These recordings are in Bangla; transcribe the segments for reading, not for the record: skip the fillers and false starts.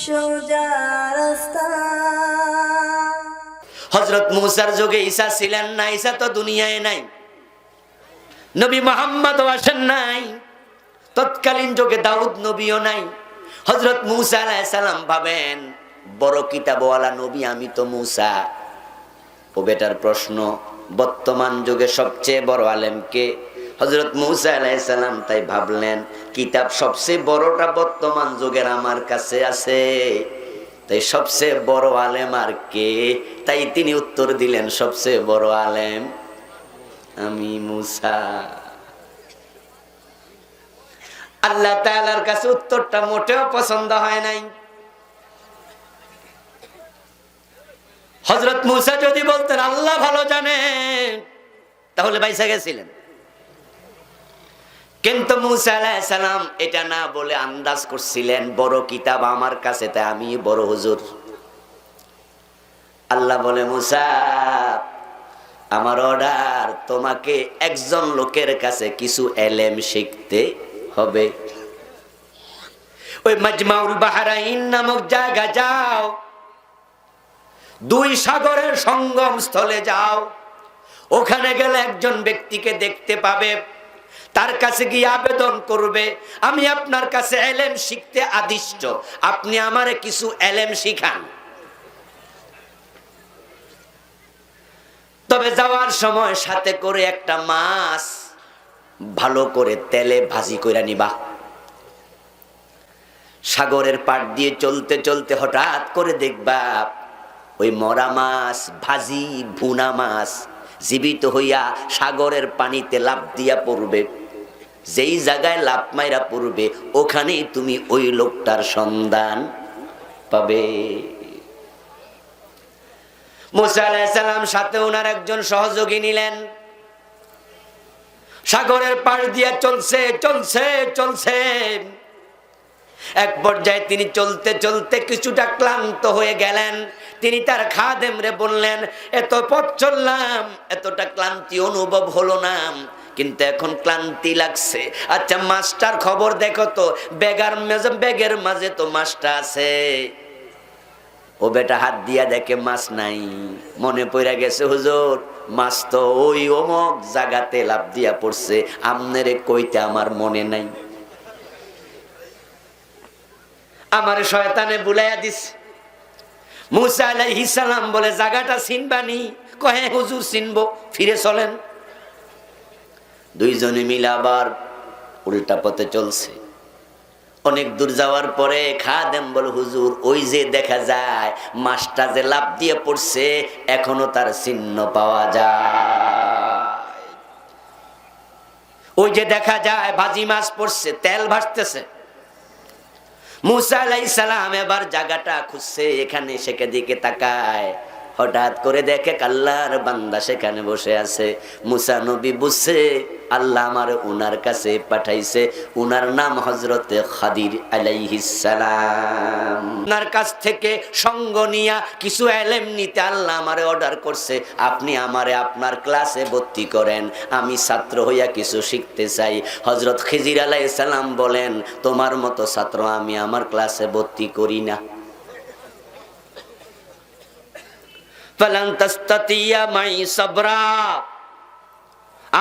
সোজা রাস্তা। হযরত মূসার যুগে ঈসা ছিলেন না, ঈসা তো দুনিয়ায় নাই। নবী মুহাম্মদও আসেন নাই। তৎকালীন যুগে দাউদ নবীও নাই। হযরত মূসা আলাইহিস সালাম ভাবেন বড় কিতাবওয়ালা নবী আমি তো মূসা। ও বেটার প্রশ্ন, বর্তমান যুগে সবচেয়ে বড় আলেম কে? হযরত মূসা আলাইহিস সালাম তাই ভাবলেন কিতাব সবচেয়ে বড়টা বর্তমান যুগের আমার কাছে আছে, তাই সবচেয়ে বড় আলেম আর কে? তাই তিনি উত্তর দিলেন সবচেয়ে বড় আলেম আমি মূসা। আল্লাহ তাআলার কাছে উত্তরটা মোটেও পছন্দ হয় নাই। হযরত মূসা যদি বলতেন আল্লাহ ভালো জানে তাহলে বাইসা গেছিলেন, কিন্তু মূসা আলাইহিস সালাম এটা না বলে আন্দাজ করছিলেন বড় কিতাব আমার কাছে, তাই আমি বড় হুজুর। আল্লাহ বলে মূসা আমার অর্ডার, তোমাকে একজন লোকের কাছে কিছু এলেম শিখতে হবে। ওই মাজমাউল বাহরাইন নামক জায়গা যাও, দুই সাগরের সঙ্গম স্থলে যাও। ওখানে গেলে একজন ব্যক্তিকে দেখতে পাবে, তার কাছে গিয়ে আবেদন করবে আমি আপনার কাছে এলেম শিখতে আদিষ্ট, আপনি আমারে কিছু এলেম শিখান। তবে যাওয়ার সময় সাথে করে একটা মাছ ভালো করে তেলে ভাজি কইরা নিবা। সাগরের পাড় দিয়ে চলতে চলতে হঠাৎ করে দেখবা ওই মরা মাছ, ভাজি ভুনা মাছ জীবিত হইয়া সাগরের পানিতে লাফ দিয়া পড়বে। যেই জায়গায় লাফ মাইরা পড়বে ওখানেই তুমি ওই লোকটার সন্ধান পাবে। মূসা আলাইহিস সালাম সাথে ওনার একজন সহযোগী নিলেন। সাগরের পাড় দিয়া চলছে চলছে চলছে, এক পর্যায়ে তিনি চলতে চলতে কিছুটা ক্লান্ত হয়ে গেলেন। তিনি তার খাদেমরে বললেন এত পথ চললাম, এতটা ক্লান্তি অনুভব হলো না, কিন্তু এখন ক্লান্তি লাগছে। আচ্ছা মাছটার খবর দেখো তো, ব্যাগের মাঝে তো মাছটা আছে। ও বেটা হাত দিয়া দেখে মাছ নাই। মনে পড়ে গেছে হুজুর মাছ তো ওই অমুক জায়গাতে লাফ দিয়া পড়ছে, আমনেরে কইতে আমার মনে নাই। আমার শয়তানে বুলাইয়া দিছে। মূসা আলাইহিস সালাম বলে জায়গাটা চিনবানি? কহে হুজুর চিনবো, ফিরে চলেন। দুইজনে মিলে আবার উল্টা পথে চলছে। অনেক দূর যাওয়ার পরে খাদেম বলে হুজুর ওই যে দেখা যায় মাছটা যে লাফ দিয়ে পড়ছে এখনো তার চিহ্ন পাওয়া যায়। ওই যে দেখা যায় ভাজি মাছ পড়ছে, তেল ভাসতেছে। মূসা আলাইহিস সালাম এবার জায়গাটা খুঁজছে, এখানে সেখানে দিকে তাকায়। হঠাৎ করে দেখে আল্লাহর বান্দা সেখানে বসে আছে। মূসা নবী বুঝছে আল্লাহ আমার উনার কাছে পাঠাইছে। উনার নাম হযরতে খাদির আলাইহিস সালাম। উনার কাছ থেকে সঙ্গ নিয়া কিছু এলেম নিতে আল্লাহ আমারে অর্ডার করছে, আপনি আমারে আপনার ক্লাসে ভর্তি করেন, আমি ছাত্র হইয়া কিছু শিখতে চাই। হযরত খিজির আলাইহিস সালাম বলেন তোমার মতো ছাত্র আমি আমার ক্লাসে ভর্তি করি না।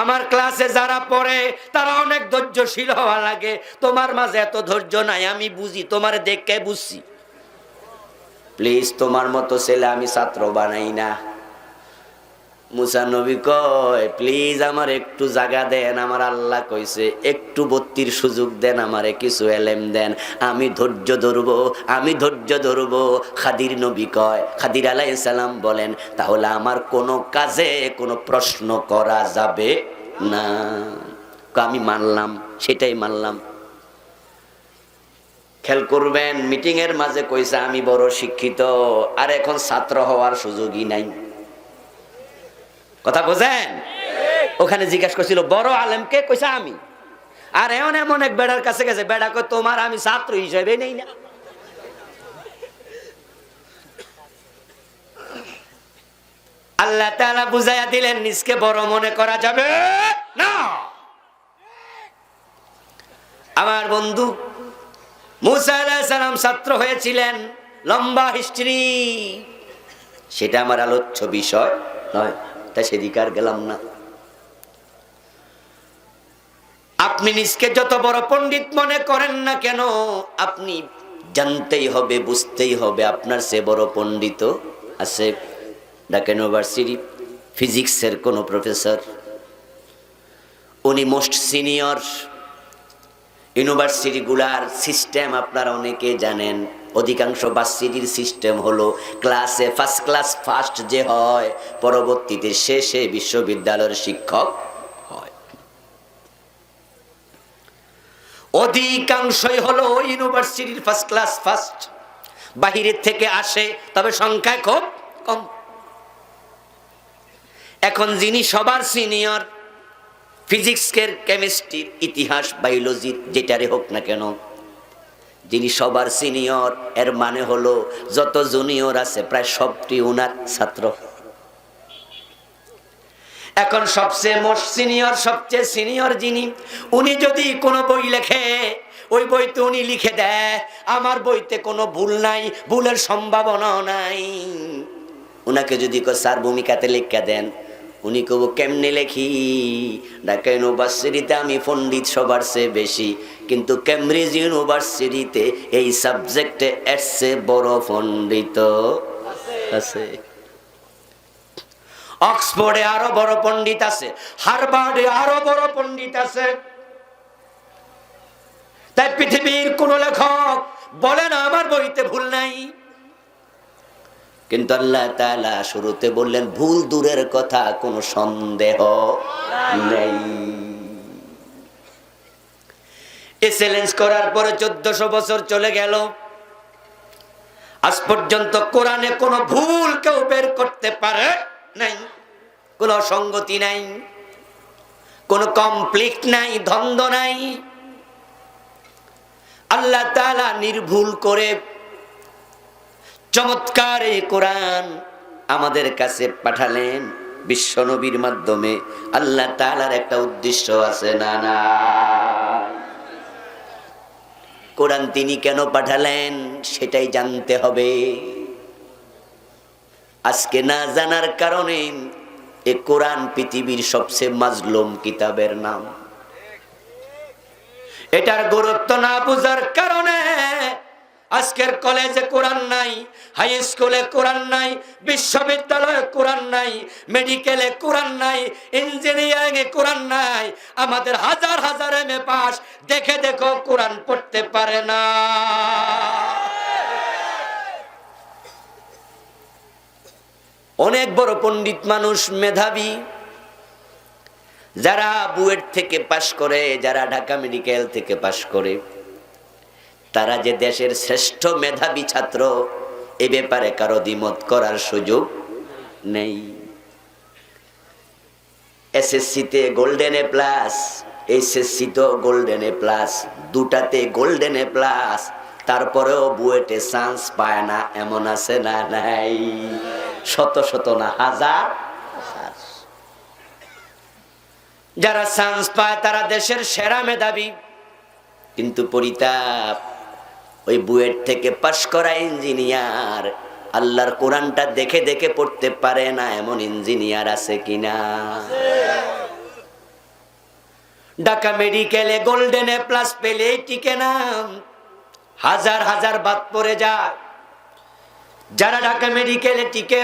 আমার ক্লাসে যারা পড়ে তারা অনেক ধৈর্যশীল হওয়া লাগে, তোমার মাঝে এত ধৈর্য নাই, আমি বুঝি, তোমার দেখে বুঝছি। প্লিজ তোমার মতো ছেলে আমি ছাত্র বানাই না। মূসা নবী কয় প্লিজ আমার একটু জায়গা দেন, আমার আল্লাহ কইছে একটু ভর্তির সুযোগ দেন, আমারে কিছু এলেম দেন, আমি ধৈর্য ধরবো, আমি ধৈর্য ধরবো। খাদির নবী কয়, খাদির আলাইহিস সালাম বলেন তাহলে আমার কোনো কাজে কোনো প্রশ্ন করা যাবে না। আমি মানলাম, সেটাই মানলাম। খেয়াল করবেন মিটিং এর মাঝে কইছে আমি বড় শিক্ষিত, আর এখন ছাত্র হওয়ার সুযোগই নাই। কথা বোঝেন? ওখানে জিজ্ঞাসা করছিল বড় আলেমকে, কইছে আমি। আর এমন এমন এক বেড়ার কাছে গেছে, বেড়া কই তোমার আমি ছাত্র হিসেবে নেই না। আল্লাহ তাআলা বুঝাইয়া দিলেন নিজকে বড় মনে করা যাবে না। আমার বন্ধু মুসা আলাইহিস সালাম ছাত্র হয়েছিলেন, লম্বা হিস্ট্রি, সেটা আমার আলোচ্য বিষয় নয়, তাই সেদিকে আর গেলাম না। আপনি নিজকে যত বড় পণ্ডিত মনে করেন না কেন, আপনি জানতেই হবে, বুঝতেই হবে আপনার সে বড় পণ্ডিত আছে। ঢাকা ইউনিভার্সিটি ফিজিক্সের কোন প্রফেসর, উনি মোস্ট সিনিয়র। ইউনিভার্সিটিগুলার সিস্টেম আপনারা অনেকে জানেন, অধিকাংশ ভার্সিটির সিস্টেম হলো ক্লাসে ফার্স্ট ক্লাস ফার্স্ট যে হয়, পরবর্তীতে শেষে বিশ্ববিদ্যালয়ের শিক্ষক হয়। অধিকাংশই হলো ইউনিভার্সিটির ফার্স্ট ক্লাস ফার্স্ট, বাহিরের থেকে আসে, তবে সংখ্যায় খুব কম। এখন যিনি সবার সিনিয়র, ফিজিক্সের, কেমিস্ট্রির, ইতিহাস, বায়োলজির যেটারে হোক না কেন, যিনি সবার সিনিয়র, এর মানে হলো যত জুনিয়র আছে প্রায় সবটি উনার ছাত্র। এখন সবচেয়ে মোস্ট সিনিয়র, সবচেয়ে সিনিয়র যিনি, উনি যদি কোনো বই লেখে, ওই বইতে উনি লিখে দেয় আমার বইতে কোনো ভুল নাই, ভুলের সম্ভাবনাও নাই। উনাকে যদি স্যার ভূমিকাতে লিখে দেন, উনি কব কেমনে লেখি, ঢাকা ইউনিভার্সিটিতে আমি পণ্ডিত সবার চেয়ে বেশি, কিন্তু কেমব্রিজ ইউনিভার্সিটিতে এই সাবজেক্টে এর চেয়ে বড় পণ্ডিত আছে। অক্সফোর্ডে আরো বড় পণ্ডিত আছে, হার্ভার্ডে আরো বড় পণ্ডিত আছে। তাই পৃথিবীর কোন লেখক বলে না আমার বইতে ভুল নাই, কিন্তু আল্লাহ তাআলা শুরুতে বললেন ভুল দূরের কথা, কোনো সন্দেহ নেই। এক্সেলেন্স করার পরে 1400 বছর চলে গেল, আজ পর্যন্ত কোরআনে কোনো ভুল কেউ বের করতে পারে নাই, কোনো অসঙ্গতি নাই, কোনো কমপ্লিট নাই, দ্বন্দ্ব নাই। আল্লাহ তাআলা নির্ভুল করে চমৎকার এই কোরআন আমাদের কাছে পাঠালেন বিশ্ব নবীর মাধ্যমে। আল্লাহ তাআলার একটা উদ্দেশ্য আছে না না? কোরআন তিনি কেন পাঠালেন সেটাই জানতে হবে। আজকে না জানার কারণে এই কোরআন পৃথিবীর সবচেয়ে মাজলুম কিতাবের নাম। এটার গুরুত্ব না বুঝার কারণে আজকের কলেজে কোরআন নাই, হাই স্কুলে কোরআন নাই, বিশ্ববিদ্যালয়ে কোরআন নাই, মেডিকেলে কোরআন নাই, ইঞ্জিনিয়ারিং এ কোরআন নাই। আমাদের হাজার হাজার এমএ পাস দেখে দেখো কোরআন পড়তে পারে না। অনেক বড় পণ্ডিত মানুষ, মেধাবী, যারা বুয়েট থেকে পাশ করে, যারা ঢাকা মেডিকেল থেকে পাশ করে, তারা যে দেশের শ্রেষ্ঠ মেধাবী ছাত্র, এ ব্যাপারে কারো দ্বিমত করার সুযোগ নেই। এসএসসিতে গোল্ডেন এ প্লাস, এইচএসসি তো গোল্ডেন এ প্লাস, দুটাতে গোল্ডেন এ প্লাস, তারপরেও বুয়েটে চান্স পায় না, এমন আছে না নাই? শত শত না, হাজার। যারা চান্স পায় তারা দেশের সেরা মেধাবী, কিন্তু পরিতাপ, ওই বুয়েট থেকে পাশ করা ইঞ্জিনিয়ার আল্লাহর কোরআনটা দেখে দেখে পড়তে পারে না, এমন ইঞ্জিনিয়ার আছে কিনা? ঢাকা মেডিকেলে গোল্ডেন এ প্লাস পেলেই টিকে না, হাজার হাজার বাদ পড়ে যায়। যারা ঢাকা মেডিকেলে টিকে,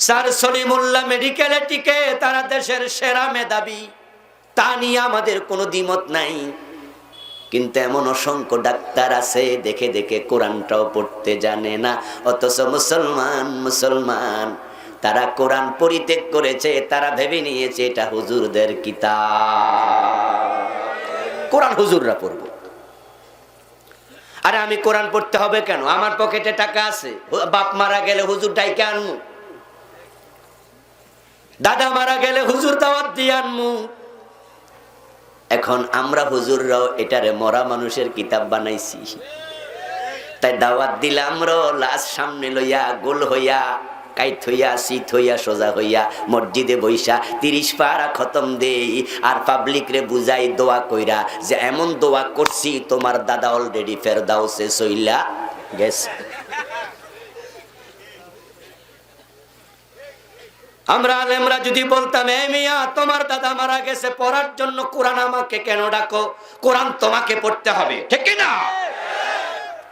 স্যার সলিমুল্লাহ মেডিকেলে টিকে, তারা দেশের সেরা মেধাবী, তা নিয়ে আমাদের কোনো দ্বিমত নাই। কিন্তু এমন অসংখ্য ডাক্তার আছে দেখে দেখে কোরআনটাও পড়তে জানে না, অথচ মুসলমান তারা কোরআন পরিত্যাগ করেছে, তারা ভেবে নিয়েছে এটা হুজুরদের কিতাব, কোরআন হুজুররা পড়বে। আরে আমি কোরআন পড়তে হবে কেন? আমার পকেটে টাকা আছে, বাপ মারা গেলে হুজুর ডাইকে আনমু, দাদা মারা গেলে হুজুর দাওয়াত দিয়ে আনমু। এখন আমরা হুজুররাও এটারে মরা মানুষের কিতাব বানাইছি, তাই দাওয়াত দিলে আমরাও লাশ সামনে লইয়া গোল হইয়া কাইত হইয়া শীত হইয়া সোজা হইয়া মসজিদে বইসা 30 পারা খতম দেই আর পাবলিক রে বুঝাই দোয়া কইরা যে এমন দোয়া করছি তোমার দাদা অলরেডি ফেরদাউসে সইলা গেছে। আমরা আলেমরা যদি বলতাম এ মিয়া তোমার দাদা মারা গেছে পড়ার জন্য কোরআন আমাকে কেন ডাকো, কোরআন তোমাকে পড়তে হবে, ঠিক কি না?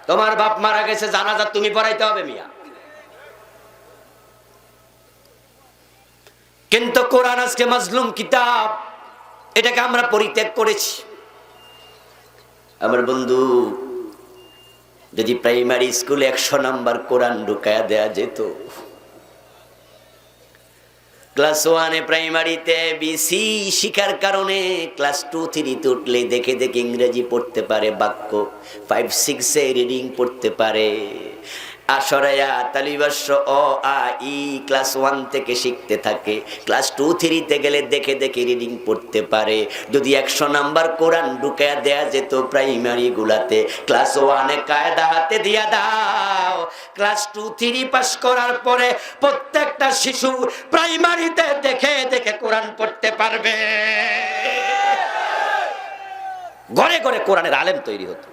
তোমার বাপ মারা গেছে জানাজা তুমি পড়াইতে হবে মিয়া। কিন্তু কোরআন আজকে মাজলুম কিতাব, এটাকে আমরা পরিত্যাগ করেছি। আমার বন্ধু, যদি প্রাইমারি স্কুলে 100 নাম্বার কোরআন ঢুকায়া দেয়া যেত, ক্লাস 1 প্রাইমারিতে বিসি শিখার কারণে ক্লাস 2-3 উঠলে দেখে দেখে ইংরেজি পড়তে পারে, বাক্য 5-6 রিডিং পড়তে পারে, আশরায়া তালিবাস্য অ আ ই ক্লাস 1 থেকে শিখতে থাকে, ক্লাস 2-3 গেলে দেখে দেখে রিডিং পড়তে পারে। যদি 100 নাম্বার কোরআন ঢুকায়া দেয়া যেত প্রাইমারি গুলাতে, ক্লাস 1 কায়দা হাতে দিয়া দাও, ক্লাস 2-3 পাস করার পরে প্রত্যেকটা শিশু প্রাইমারিতে দেখে দেখে কোরআন পড়তে পারবে। ঘরে ঘরে কোরআনের আলেম তৈরি হতো।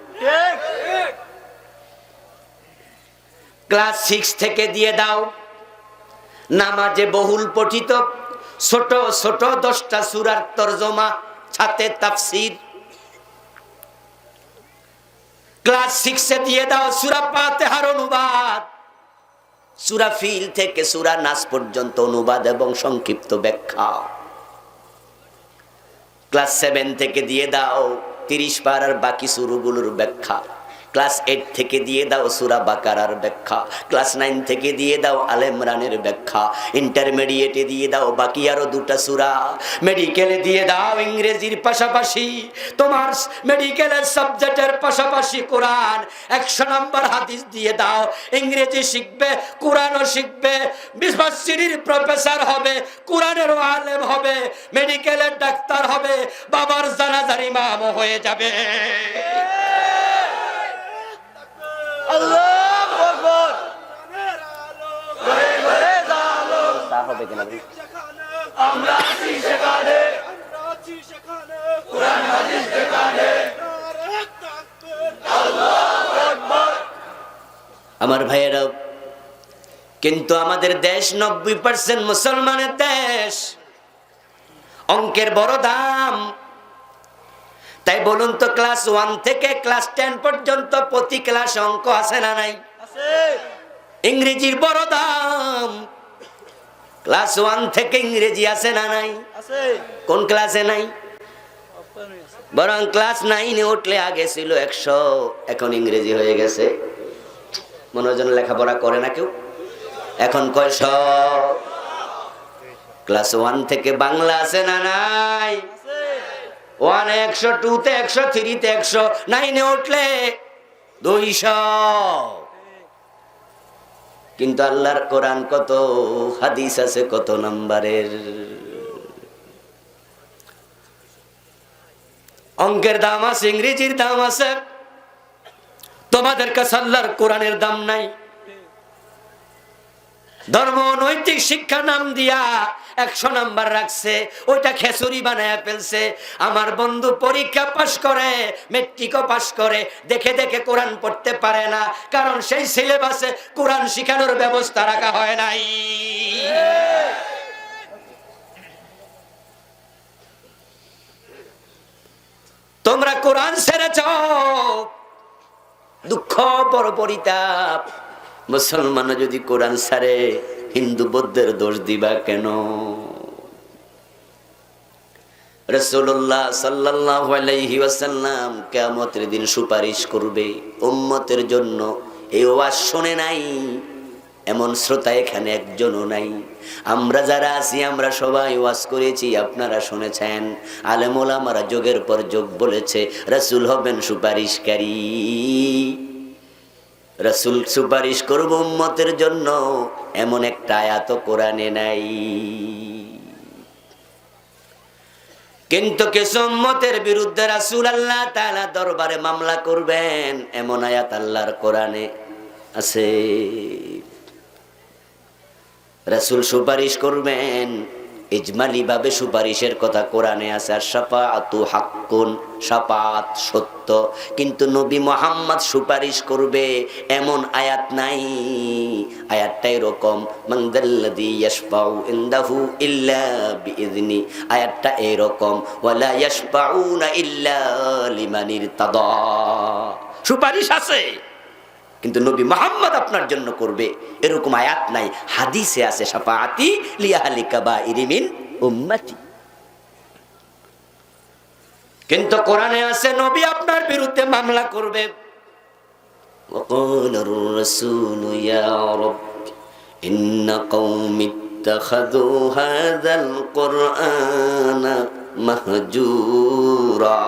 ক্লাস 6 থেকে দিয়ে দাও নামাজে বহুল পঠিত ছোট ছোট 10টা সূরার তরজমা, সাথে তাফসীর। ক্লাস 6 দিয়ে দাও সূরা ফাতিহার অনুবাদ, সূরা ফিল থেকে সূরা নাস পর্যন্ত অনুবাদ এবং সংক্ষিপ্ত ব্যাখ্যা। ক্লাস 7 থেকে দিয়ে দাও 30 পারার বাকি সূরাগুলোর ব্যাখ্যা। ক্লাস 8 থেকে দিয়ে দাও সূরা বাকারার ব্যাখ্যা। ক্লাস 9 থেকে দিয়ে দাও আলে ইমরানের ব্যাখ্যা। ইন্টারমিডিয়েটে দিয়ে দাও বাকি আরো 2টা সূরা। মেডিকেলে দিয়ে দাও ইংরেজির পাশাপাশি তোমার মেডিকেলের সাবজেক্টের পাশাপাশি কোরআন। 100 নাম্বার হাদিস দিয়ে দাও, ইংরেজি শিখবে, কোরআনও শিখবে, বিশ্ববিদ্যালয়ের প্রফেসর হবে, কোরআনেরও আলেম হবে, মেডিকেলের ডাক্তার হবে, বাবার জানাজার ইমাম হয়ে যাবে। আল্লাহু আকবার। তা হবে কিনা আমরা আছি সেখানে, কোরআন হাদিস যেখানে। আল্লাহু আকবার। আমার ভাইয়েরা, কিন্তু আমাদের দেশ 90% মুসলমানের দেশ, অঙ্কের বড় দাম। তাই বলুন তো, ক্লাস 1 থেকে ক্লাস 10 পর্যন্ত প্রতি ক্লাসে অঙ্ক আছে না নাই? আছে। ইংরেজির বড় দাম। ক্লাস 1 থেকে ইংরেজি আছে না নাই? আছে। কোন ক্লাসে নাই? বরং ক্লাস 9 উঠলে আগে ছিল 100, এখন ইংরেজি হয়ে গেছে। মনোজন লেখাপড়া করে না কেউ, এখন কয়শ। ক্লাস 1 থেকে বাংলা আছে না নাই? 1 100, 2 তে 100, 3 তে 100, 9 উঠলে 200। কিন্তু আল্লাহর কোরআন কত, হাদিস আছে কত নাম্বারের। অঙ্কের দাম আছে, ইংরেজির দাম আছে, তোমাদের কাছে আল্লাহর কোরআনের দাম নাই। ধর্ম নৈতিক শিক্ষা নাম দিয়া 100 নাম্বার রাখছে, ওইটা খেচুরি বানায়া ফেলছে। আমার বন্ধু পরীক্ষা পাশ করে, মেট্রিকও পাশ করে, দেখে দেখে কোরআন পড়তে পারে না, কারণ সেই সিলেবাসে কোরআন শিখানোর ব্যবস্থা রাখা হয় নাই। তোমরা কোরআন ছেড়েছ, দুঃখ বড় পরিতাপ। মুসলমান যদি কোরআন ছাড়ে, হিন্দু বৌদ্ধের দোষ দিবা কেন? রাসূলুল্লাহ সাল্লাল্লাহু আলাইহি ওয়াসাল্লাম কিয়ামতের দিন সুপারিশ করবে উম্মতের জন্য। এই ওয়াজ শুনে নাই এমন শ্রোতা এখানে একজনও নাই। আমরা যারা আছি আমরা সবাই ওয়াজ করেছি, আপনারা শুনেছেন। আলেম ওলামারা যোগের পর যোগ বলেছে রাসূল হবেন সুপারিশকারী। রাসূল সুপারিশ করব উম্মতের জন্য, এমন একটা আয়াত কোরআনে নাই। কিন্তু কিছু উম্মতের বিরুদ্ধে রাসূল আল্লাহ তাআলা দরবারে মামলা করবেন, এমন আয়াত আল্লাহর কোরআনে আছে। রাসূল সুপারিশ করবেন, ইজমালি ভাবে সুপারিশের কথা কোরআনে আছে। আর শাফাআতু হাক্কুন, শাফাআত সত্য, কিন্তু নবী মুহাম্মদ সুপারিশ করবে এমন আয়াত নাই। আয়াতটা এরকম, মান যাল্লাযী ইয়াশফাউ ইনদাহু ইল্লা বিইযনি। আয়াতটা এরকম, ওয়ালা ইয়াশফাউনা ইল্লা লিমান ইরতাদা। সুপারিশ আছে, কিন্তু নবী মুহাম্মদ আপনার জন্য করবে এরকম আয়াত নাই। হাদিসে আছে শাফাআতি লিআহলি কাবাইরি মিন উম্মতি, কিন্তু কোরআনে আছে নবী আপনার বিরুদ্ধে মামলা করবে। ওয়াকালার রাসূলু ইয়া রাব্বি ইন্না কওমি ইত্তাখাযু হাযাল কুরআনা মাহজুরা।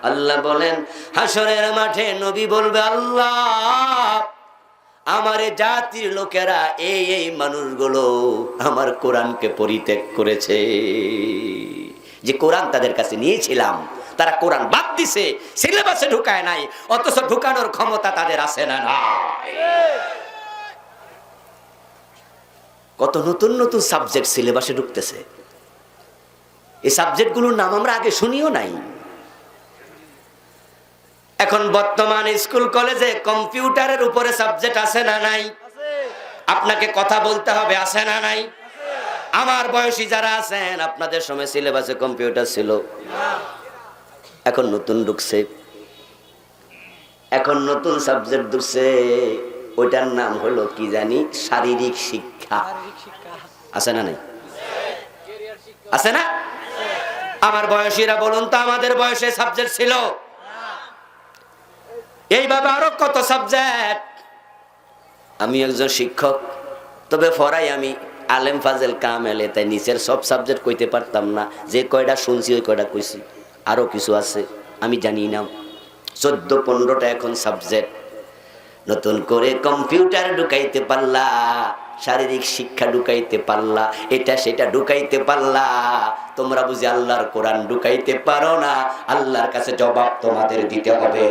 আল্লাহ বলেন হাসরের মাঠে নবী বলবে, আল্লাহ আমার জাতির লোকেরা এই মানুষগুলো আমার কোরআনকে পরিত্যাগ করেছে। যে কোরআন তাদের কাছে নিয়েছিলাম তারা কোরআন বাদ দিছে, সিলেবাসে ঢুকায় নাই, অথচ ঢুকানোর ক্ষমতা তাদের আছে না নাই? কত নতুন নতুন সাবজেক্ট সিলেবাসে ঢুকতেছে, এই সাবজেক্টগুলোর নাম আমরা আগে শুনিও নাই। এখন বর্তমান স্কুল কলেজে কম্পিউটারের উপরে সাবজেক্ট আছে না নাই? আপনাকে কথা বলতে হবে, আছে না নাই? আমার বয়সী যারা আছেন আপনাদের সময় সিলেবাসে কম্পিউটার ছিল, এখন নতুন ঢুকছে, এখন নতুন সাবজেক্ট ঢুকছে, ওইটার নাম হলো কি জানি, শারীরিক শিক্ষা। আছে না নাই? আছে না? আমার বয়সীরা বলুন তো, আমাদের বয়সে সাবজেক্ট ছিল? এইভাবে আরো কত সাবজেক্ট। আমি একজন শিক্ষক, তবে পড়াই আমি আলেম ফাজেল কামেলে, তাই নিচের সব সাবজেক্ট কইতে পারতাম না। যে কয়টা শুনছি ওই কয়টা কইছি, আরো কিছু আছে আমি জানি না। 14-15টা এখন সাবজেক্ট। নতুন করে কম্পিউটার ঢুকাইতে পারলা, শারীরিক শিক্ষা ঢুকাইতে পারলা, এটা সেটা ঢুকাইতে পারলা, তোমরা বুঝি আল্লাহর কোরআন ঢুকাইতে পারো না। আল্লাহর কাছে জবাব তোমাদের দিতে হবে।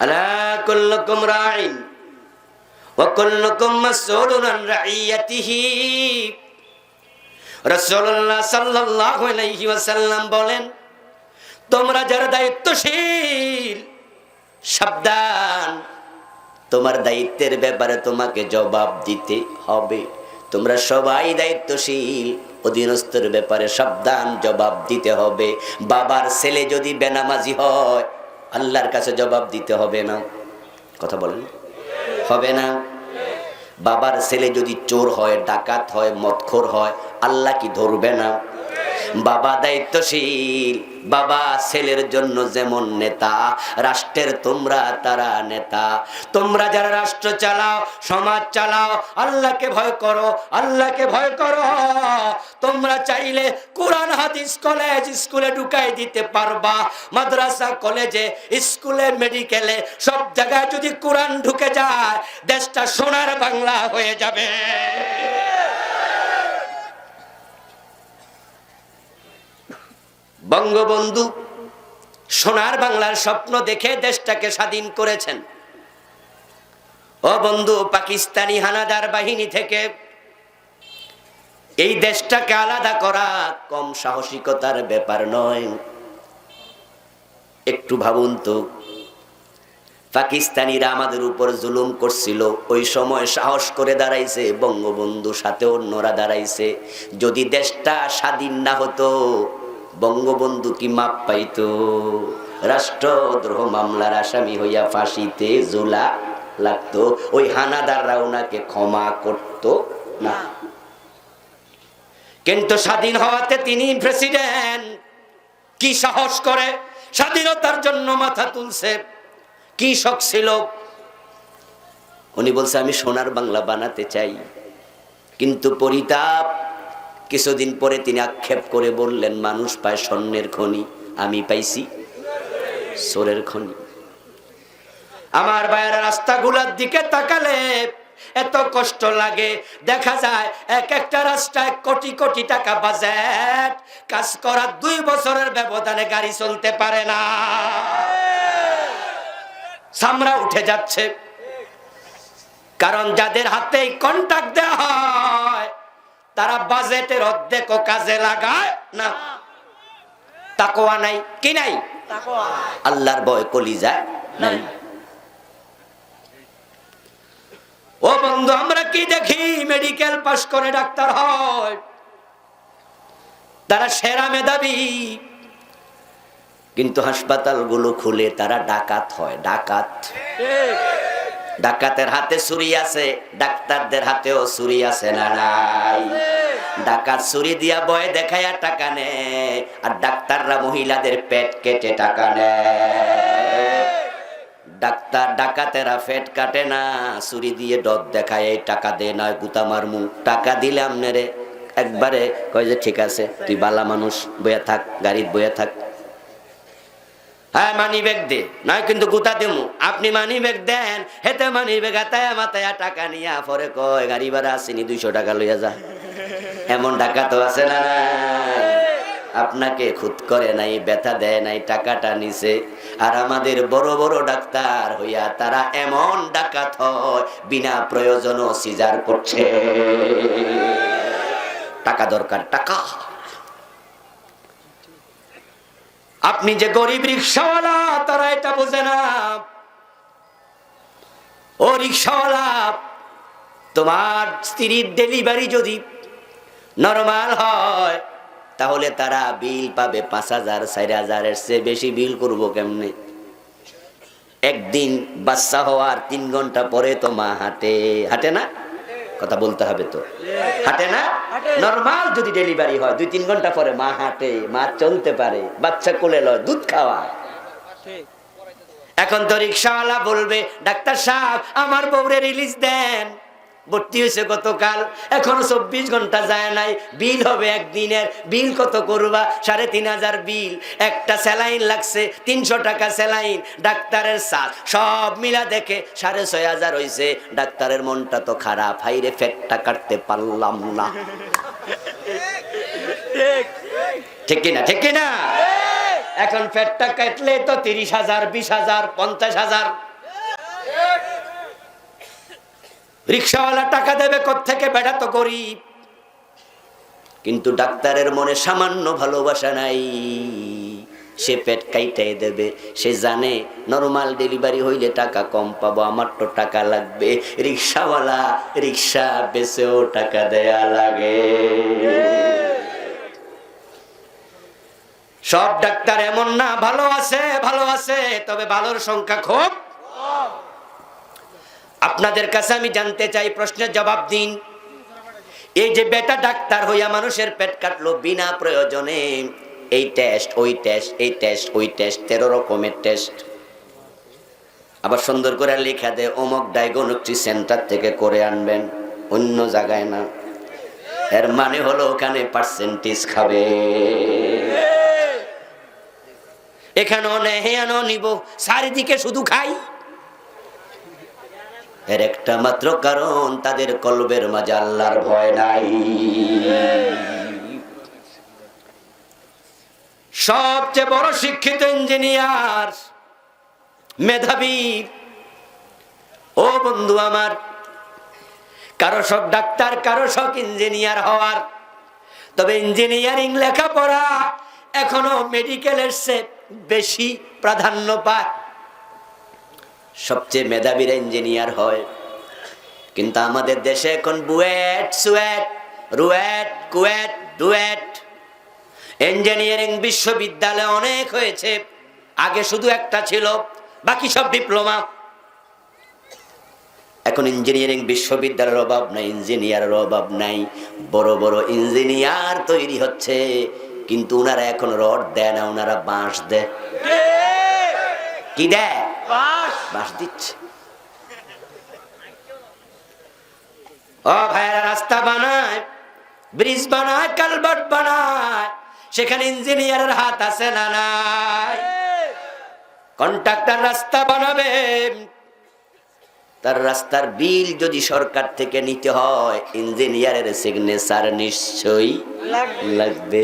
আলা কুল্লুকুম রাইন ওয়া কুল্লুকুম মাসউলুন আন রাইয়াতিহি। রাসূলুল্লাহ সাল্লাল্লাহু আলাইহি ওয়াসাল্লাম বলেন, তোমরা যারা দায়িত্বশীল, সাবধান, তোমার দায়িত্বের ব্যাপারে তোমাকে জবাব দিতে হবে। তোমরা সবাই দায়িত্বশীল, অধীনস্থের ব্যাপারে সাবধান, জবাব দিতে হবে। বাবার ছেলে যদি বেনামাজি হয় আল্লাহর কাছে জবাব দিতে হবে না? কথা বলেন, হবে না? বাবার ছেলে যদি চোর হয়, ডাকাত হয়, মদখোর হয়, আল্লাহ কি ধরবে না? বাবা দায়িত্বশীল, বাবা ছেলের জন্য যেমন নেতা, রাষ্ট্রের তোমরা তারা নেতা। তোমরা যারা রাষ্ট্র চালাও, সমাজ চালাও, আল্লাহকে ভয় করো, আল্লাহকে ভয় করো। তোমরা চাইলে কোরআন হাদিস কলেজ স্কুলে ঢুকাই দিতে পারবা, মাদ্রাসা কলেজে স্কুলে মেডিকেলে সব জায়গায় যদি কোরআন ঢুকে যায়, দেশটা সোনার বাংলা হয়ে যাবে। বঙ্গবন্ধু সোনার বাংলার স্বপ্ন দেখে দেশটাকে স্বাধীন করেছেন। ও বন্ধু, পাকিস্তানি হানাদার বাহিনী থেকে এই দেশটাকে আলাদা করা কম সাহসিকতার ব্যাপার নয়। একটু ভাবুন তো, পাকিস্তানিরা আমাদের উপর জুলুম করছিল, ওই সময় সাহস করে দাঁড়াইছে বঙ্গবন্ধু, সাথে অন্যরা দাঁড়াইছে। যদি দেশটা স্বাধীন না হতো, বঙ্গবন্ধু কি মাপ পাইতো? রাষ্ট্রদ্রোহ মামলার আসামি হইয়া ফাঁসিতে ঝুলা লাগতো। ওই হানাদাররা ওনাকে ক্ষমা করত না। কিন্তু স্বাধীন হওয়াতে তিনি প্রেসিডেন্ট, কি সাহস করে স্বাধীনতার জন্য মাথা তুলছে, কি শখ ছিল। উনি বলছে আমি সোনার বাংলা বানাতে চাই। কিন্তু পরিতাপ, কিছুদিন পরে তিনি আক্ষেপ করে বললেন, মানুষ পায় স্বর্ণের খনি, আমি পাইছি সোরের খনি। আমার ভাইয়েরা, রাস্তাগুলোর দিকে তাকালে এত কষ্ট লাগে। দেখা যায় এক একটা রাস্তায় কোটি কোটি টাকা বাজেট, কাজ করার 2 বছরের ব্যবধানে গাড়ি চলতে পারে না। চামড়া উঠে যাচ্ছে। কারণ যাদের হাতে কন্ট্রাক্ট দেওয়া হয় তারা বাজেটের অর্ধেকও কাজে লাগায় না। তাকওয়া নাই, কি নাই? আল্লাহর ভয় কলিজায় নাই। ও বন্ধু, আমরা কি দেখি? মেডিকেল পাস করে ডাক্তার হয়, তারা সেরা মেধাবী, কিন্তু হাসপাতালগুলো খুলে তারা ডাকাত হয়। ডাকাত, ডাকাতের হাতে ছুরি আছে, ডাক্তারদের হাতেও ছুরি আছে না নাই? ডাকাত ছুরি দিয়া ভয় দেখায়া টাকা নেয়, আর ডাক্তাররা মহিলাদের পেট কেটে টাকা নেয়। ডাক্তার ডাকাতেরা পেট কাটে না, ছুরি দিয়ে ডর দেখায়, এই টাকা দে না গুতা মারমু। টাকা দিলাম নে রে, একবারে কয় যে ঠিক আছে, তুই বালা মানুষ, বইয়া থাক, গাড়ির বইয়া থাক। হ্যাঁ, মানি ব্যাগ দে, নয় কিন্তু গুতা দেমু। আপনি মানি ব্যাগ দেন, হেতে মানি ব্যাগ হাতায়া মাতায়া টাকা নিয়া পরে কয় গাড়ি ভাড়া আসেনি, 200 টাকা লইয়া যা। এমন টাকা তো আছে না নাই? আপনাকে খুদ করে নাই, ব্যথা দেয় নাই, টাকাটা নিছে। আর আমাদের বড় বড় ডাক্তার হইয়া তারা এমন ডাকাত হয়, বিনা প্রয়োজনও সিজার করছে। টাকা দরকার, টাকা। আপনি যে গরিব রিক্সাওয়ালা, তারা এটা বোঝে না। ও রিক্সাওয়ালা, তোমার স্ত্রীর ডেলিভারি যদি নরমাল হয় তাহলে তারা বিল পাবে 5,000 4,000, এর চেয়ে বেশি বিল করবো কেমনে? একদিন বাচ্চা হওয়ার 3 ঘন্টা পরে তো মা হাঁটে, হাঁটে না? কথা বলতে হবে তো, হাঁটে না? নরমাল যদি ডেলিভারি হয় 2-3 ঘন্টা পরে মা হাঁটে, মা চলতে পারে, বাচ্চা কোলে লয়, দুধ খাওয়ায়। এখন তো রিক্সাওয়ালা বলবে, ডাক্তার সাহেব আমার বউরে রিলিজ দেন, ভর্তি হয়েছে গতকাল, এখনো 24 ঘন্টা যায় নাই, বিল হবে একদিনের। বিল কত করবা? 3,500 বিল। একটা স্যালাইন লাগছে 300 টাকা স্যালাইন, ডাক্তারের চার্জ সব মিলা দেখে 6,500 হয়েছে। ডাক্তারের মনটা তো খারাপ, হাইরে পেটটা কাটতে পারলাম না। ঠিক কিনা? ঠিক কিনা? এখন পেটটা কাটলে তো 30,000, 20,000, 50,000। রিক্সাওয়ালা টাকা দেবে কোত্থেকে? বেটা তো গরিব। কিন্তু ডাক্তারের মনে সামান্য ভালোবাসা নাই, সে পেট কাইটাই দেবে। সে জানে নরমাল ডেলিভারি হইলে টাকা কম পাবো, আমার তো টাকা লাগবে। রিক্সাওয়ালা রিক্সা বেচেও টাকা দেয়া লাগে। সব ডাক্তার এমন না, ভালো আছে, ভালো আছে, তবে ভালোর সংখ্যা খুব। আপনাদের কাছে আমি জানতে চাই, প্রশ্নের জবাব দিন। এই যে বেটা ডাক্তার হইয়া মানুষের পেট কাটলো বিনা প্রয়োজনে, এই টেস্ট ওই টেস্ট, এই টেস্ট ওই টেস্ট, 13 রকমের টেস্ট। আবার সুন্দর করে লেখা দেয় অমুক ডায়াগনস্টিক সেন্টার থেকে করে আনবেন, অন্য জায়গায় না। এর মানে হলো ওখানে পার্সেন্টেজ খাবে, এখানেও নেহানো নিব, চারিদিকে শুধু খাই। এর একটা মাত্র কারণ, তাদের কলবের মাঝে আল্লাহর ভয় নাই। সবচেয়ে বড় শিক্ষিত ইঞ্জিনিয়ার, মেধাবী, ও বন্ধু আমার, কারো শখ ডাক্তার, কারো শখ ইঞ্জিনিয়ার হওয়ার। তবে ইঞ্জিনিয়ারিং লেখাপড়া এখনো মেডিকেলের চেয়ে বেশি প্রাধান্য পায়। সবচেয়ে মেধাবীরা ইঞ্জিনিয়ার হয়, কিন্তু আমাদের দেশে এখন BUET, suit, RUET, KUET, duet, engineering বিশ্ববিদ্যালয় অনেক হয়েছে। আগে শুধু একটা ছিল, বাকি সব ডিপ্লোমা। এখন ইঞ্জিনিয়ারিং বিশ্ববিদ্যালয়ের অভাব নাই, ইঞ্জিনিয়ারের অভাব নাই। বড় বড় ইঞ্জিনিয়ার তৈরি হচ্ছে, কিন্তু ওনারা এখন রড দেয় না, ওনারা বাঁশ দেয়। কি দেয়? বাঁশ দিচ্ছে। ও ভাইরা, রাস্তা বানায়, ব্রিজ বানায়, কালভার্ট বানায়, সেখানে ইঞ্জিনিয়ারের হাত আছে না নাই? কন্ট্রাক্টর রাস্তা বানাবে, তার রাস্তার বিল যদি সরকার থেকে নিতে হয়, ইঞ্জিনিয়ারের সিগনেচার নিশ্চয়ই লাগবে।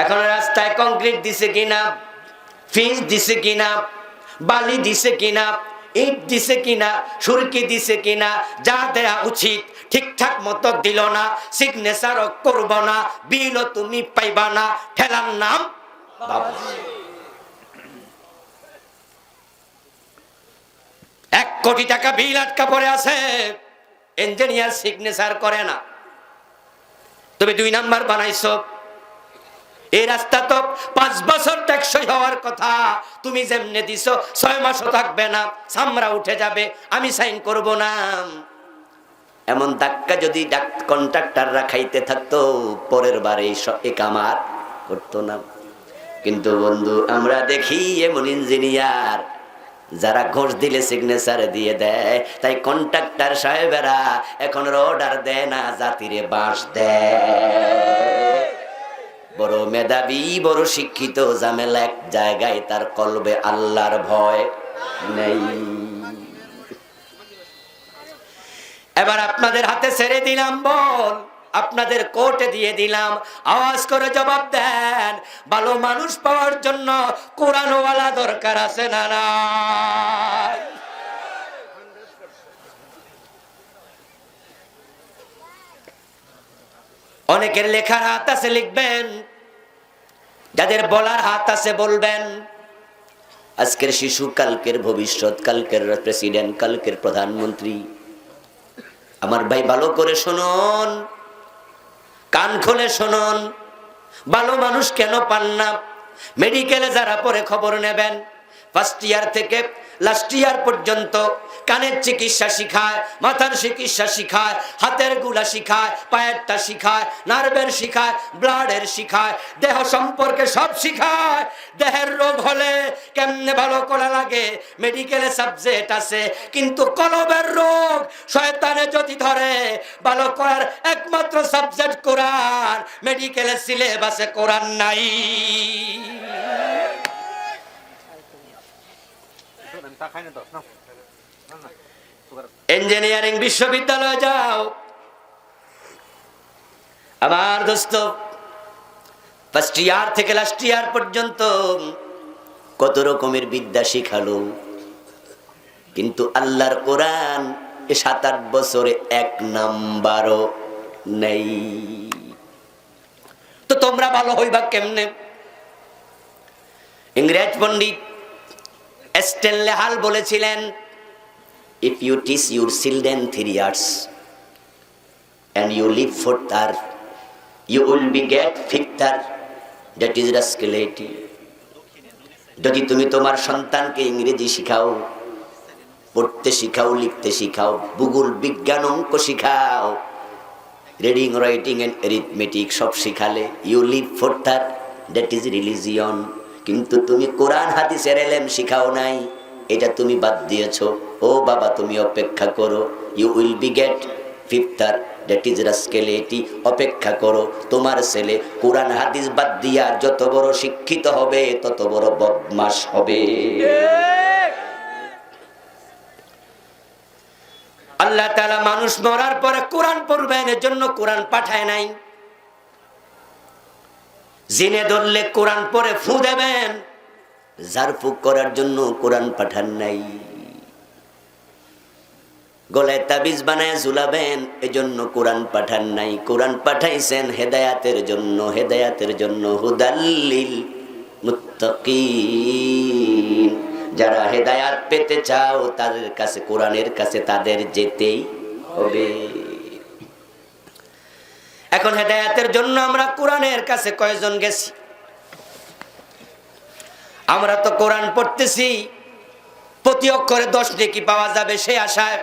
এখন রাস্তায় কংক্রিট দিছে কিনা, ফিন্স দিছে কিনা, বালি দিছে কিনা, ইট দিছে কিনা, সুরকি দিছে কিনা, যা দেয়া উচিত ঠিকঠাক মতো দিল না, সিগনেচারও করব না, বিলও তুমি পাইবা না, ঠেলার নাম বাবাজি। 1 কোটি টাকা বিল আটকা পড়ে আছে, ইঞ্জিনিয়ার সিগনেচার করে না, তুমি 2 নাম্বার বানাইছো। এই রাস্তা তো 5 বছর টেকসই হওয়ার কথা, তুমি যেমনে দিছো 6 মাসও থাকবে না, চামড়া উঠে যাবে, আমি সাইন করব না। এমন ধাক্কা যদি কন্ট্রাক্টররা খাইতে থাকতো, পরের বারে এই কামার করতো না। কিন্তু বন্ধু, আমরা দেখি এমন ইঞ্জিনিয়ার যারা ঘোষ দিলে সিগনেচার দিয়ে দেয়, তাই কন্ট্রাক্টর সাহেবেরা এখন অর্ডার দেয় না, জাতিরে বাঁশ দেয়। বড় মেধাবী, বড় শিক্ষিত, জামেলা এক জায়গায়, তার কলবে আল্লাহর ভয় নেই। এবার আপনাদের হাতে ছেড়ে দিলাম বল, আপনাদের কোর্টে দিয়ে দিলাম, আওয়াজ করে জবাব দেন, ভালো মানুষ পাওয়ার জন্য কোরআনওয়ালা দরকার আছে না নাই? অনেকের লেখার হাত আছে, লিখবেন, যাদের বলার হাত আছে বলবেন। আজকের শিশু কালকের ভবিষ্যৎ, কালকের প্রেসিডেন্ট, কালকের প্রধানমন্ত্রী। আমার ভাই ভালো করে শুনুন, কান খুলে শুনুন, ভালো মানুষ কেন পান না? মেডিকেলে যারা পরে খবর নেবেন, ফার্স্ট ইয়ার থেকে লাস্ট ইয়ার পর্যন্ত কানের চিকিৎসা শিখায়, মাথার চিকিৎসা শিখায়, হাতের গুলা শিখায়, পায়েরটা শিখায়, নার্ভের শিখায়, ব্লাডের শিখায়, দেহ সম্পর্কে সব শিখায়। দেহের রোগ হলে কেমনে ভালো করা লাগে মেডিকেলে সাবজেক্ট আছে, কিন্তু কলবের রোগ শয়তানে যদি ধরে, ভালো করার একমাত্র সাবজেক্ট কোরআন। মেডিকেলে সিলেবাসে কোরআন নাই। ইঞ্জিনিয়ারিং বিশ্ববিদ্যালয়ে যাও আমার দোস্ত, ফার্স্ট ইয়ার থেকে লাস্ট ইয়ার পর্যন্ত কত রকমের বিদ্যা শিখালো, কিন্তু আল্লাহর কোরআন 7-8 বছরে 1 নাম্বারও নেই। তো তোমরা ভালো হইবা কেমনে? ইংরেজ পণ্ডিত স্ট্যানলে হাল বলেছিলেন, if you teach your children 3 years and you live for that, you will be get 5th year, that is rascality. যদি তুমি তোমার সন্তানকে ইংরেজি শিখাও, পড়তে শিখাও, লিখতে শিখাও, ভূগোল, বিজ্ঞান, অঙ্ক শিখাও, রিডিং, রাইটিং এন্ড অ্যারিথমেটিক সব শিখালে, you live for that, that is religion. কিন্তু তুমি কোরআন হাদিসের ইলম শিখাও নাই, এটা তুমি বাদ দিয়েছো। ও বাবা, তুমি অপেক্ষা করো, you will be get 5th year, that is rascality. অপেক্ষা করো, তোমার ছেলে কোরআন হাদিস বাদ দিয়া যত বড় শিক্ষিত হবে, তত বড় বদমাশ হবে। আল্লাহ তাআলা মানুষ মরার পরে কোরআন পড়বেন, এর জন্য কোরআন পাঠায় নাই। জিনে ধরলে কোরআন পড়ে ফু দেবেন, ঝাড়ফুঁক করার জন্য কোরআন পাঠান নাই। গলায় তাবিজ বানায় ঝুলাবেন, এজন্য কোরআন পাঠান নাই। কোরআন পাঠাইছেন হেদায়াতের জন্য, হেদায়াতের জন্য, হুদাল্লিল মুত্তাকিন। যারা হেদায়াত পেতে চাও, তাদের কাছে, কোরআনের কাছে তাদের যেতেই হবে। এখন হেদায়াতের জন্য আমরা কোরআনের কাছে কয়জন গেছি? আমরা তো কোরআন পড়তেছি, প্রতি অক্ষরে 10 নেকি পাওয়া যাবে সে আশায়।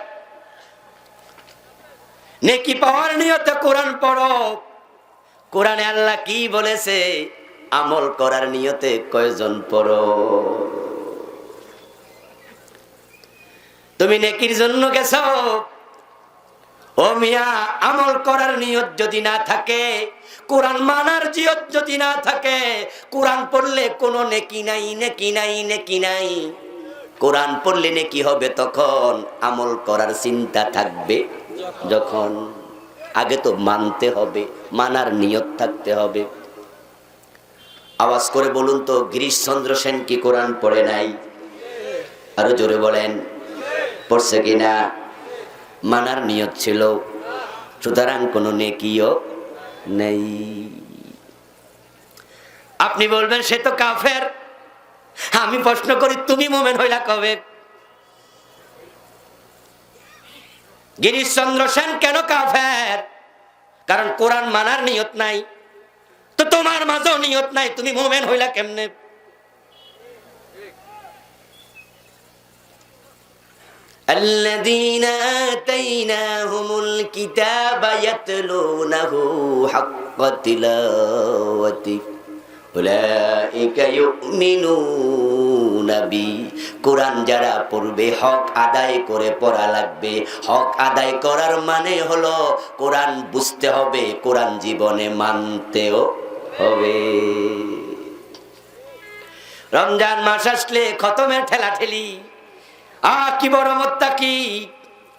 নেকি পাওয়ার নিয়তে কোরআন পড়ো। কোরআনে আল্লাহ কি বলেছে আমল করার নিয়তে কয়জন পড়ো? তুমি নেকির জন্য গেছো, ও মিয়া, আমল করার নিয়ত যদি না থাকে, কোরআন মানার নিয়ত যদি না থাকে, কোরআন পড়লে কোনো নেকি নাই, নেকি নাই, নেকি নাই। কোরআন পড়লে নেকি হবে তখন, আমল করার চিন্তা থাকবে যখন। আগে তো মানতে হবে, মানার নিয়ত থাকতে হবে। আওয়াজ করে বলুন তো, গিরিশচন্দ্র সেন কি কোরআন পড়ে নাই? আরো জোরে বলেন, পড়ছে কিনা? মানার নিয়ত ছিল, সুতরাং কোনো নেকিও নেই। আপনি বলবেন সে তো কাফের। আমি প্রশ্ন করি, তুমি মুমিন হইলা কবে? গিরিশচন্দ্র সেন কেন কাফের? কারণ কোরআন মানার নিয়ত নাই। তো তোমার মাঝেও নিয়ত নাই, তুমি মুমিন হইলা কেমনে? الذين آتيناهم الكتاب يتلونه حق تلاوته أولئك يؤمنون به। কোরআন যারা পড়বে হক আদায় করে পড়া লাগবে। হক আদায় করার মানে হলো কোরআন বুঝতে হবে, কোরআন জীবনে মানতেও হবে। রমজান মাস আসলে খতমের ঠেলাঠেলি, কি বড় মোত্তাকি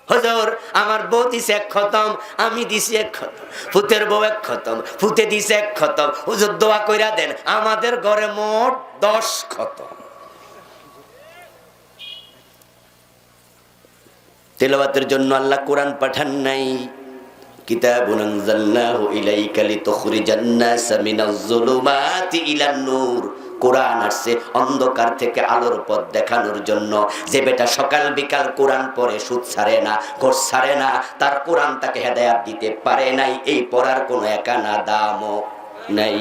হুজুর, আমার বউ দিছে এক খতম, আমি দিছি এক খতম, ফুতের বউ এক খতম, ফুতে দিছে এক খতম, হুজুর দোয়া কইরা দেন। আমাদের ঘরে মোট 10 খতম। তেলাওয়াতের জন্য আল্লাহ কোরআন পাঠান নাই। কিতাবুন আনজালনাহু ইলাইকা লিতুখরিজান নাসা মিনাজ যুলুমাতি ইলান নূর। কোরআন আসছে অন্ধকার থেকে আলোর পথ দেখানোর জন্য। যে বেটা সকাল বিকাল কোরআন পড়ে সুদ ছাড়ে না, ঘোষ ছাড়ে না, তার কোরআন তাকে হেদায়াত দিতে পারে নাই। এই পড়ার কোনো একানা দামও নাই।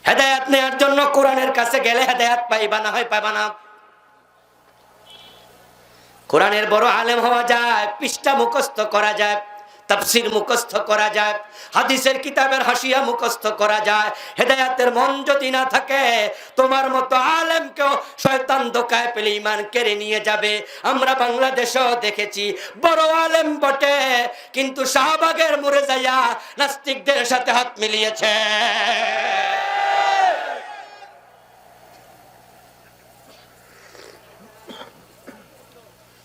হেদায়াত নেওয়ার জন্য কোরআনের কাছে গেলে হেদায়াত পাইবা, না হয় পাইবা না। কোরআনের বড় আলেম হওয়া যায়, পৃষ্ঠা মুখস্থ করা যায়, তাফসীর মুখস্থ করা যায়, হাদিসের কিতাবের হাসিয়া মুখস্থ করা যায়। হেদায়াতের মন যদি না থাকে, তোমার মতো আলেমকেও শয়তান ধোঁকায় পেলে ঈমান কেড়ে নিয়ে যাবে। আমরা বাংলাদেশেও দেখেছি, বড় আলেম বটে, কিন্তু শাহবাগের মোড়ে যাইয়া নাস্তিকদের সাথে হাত মিলিয়েছে।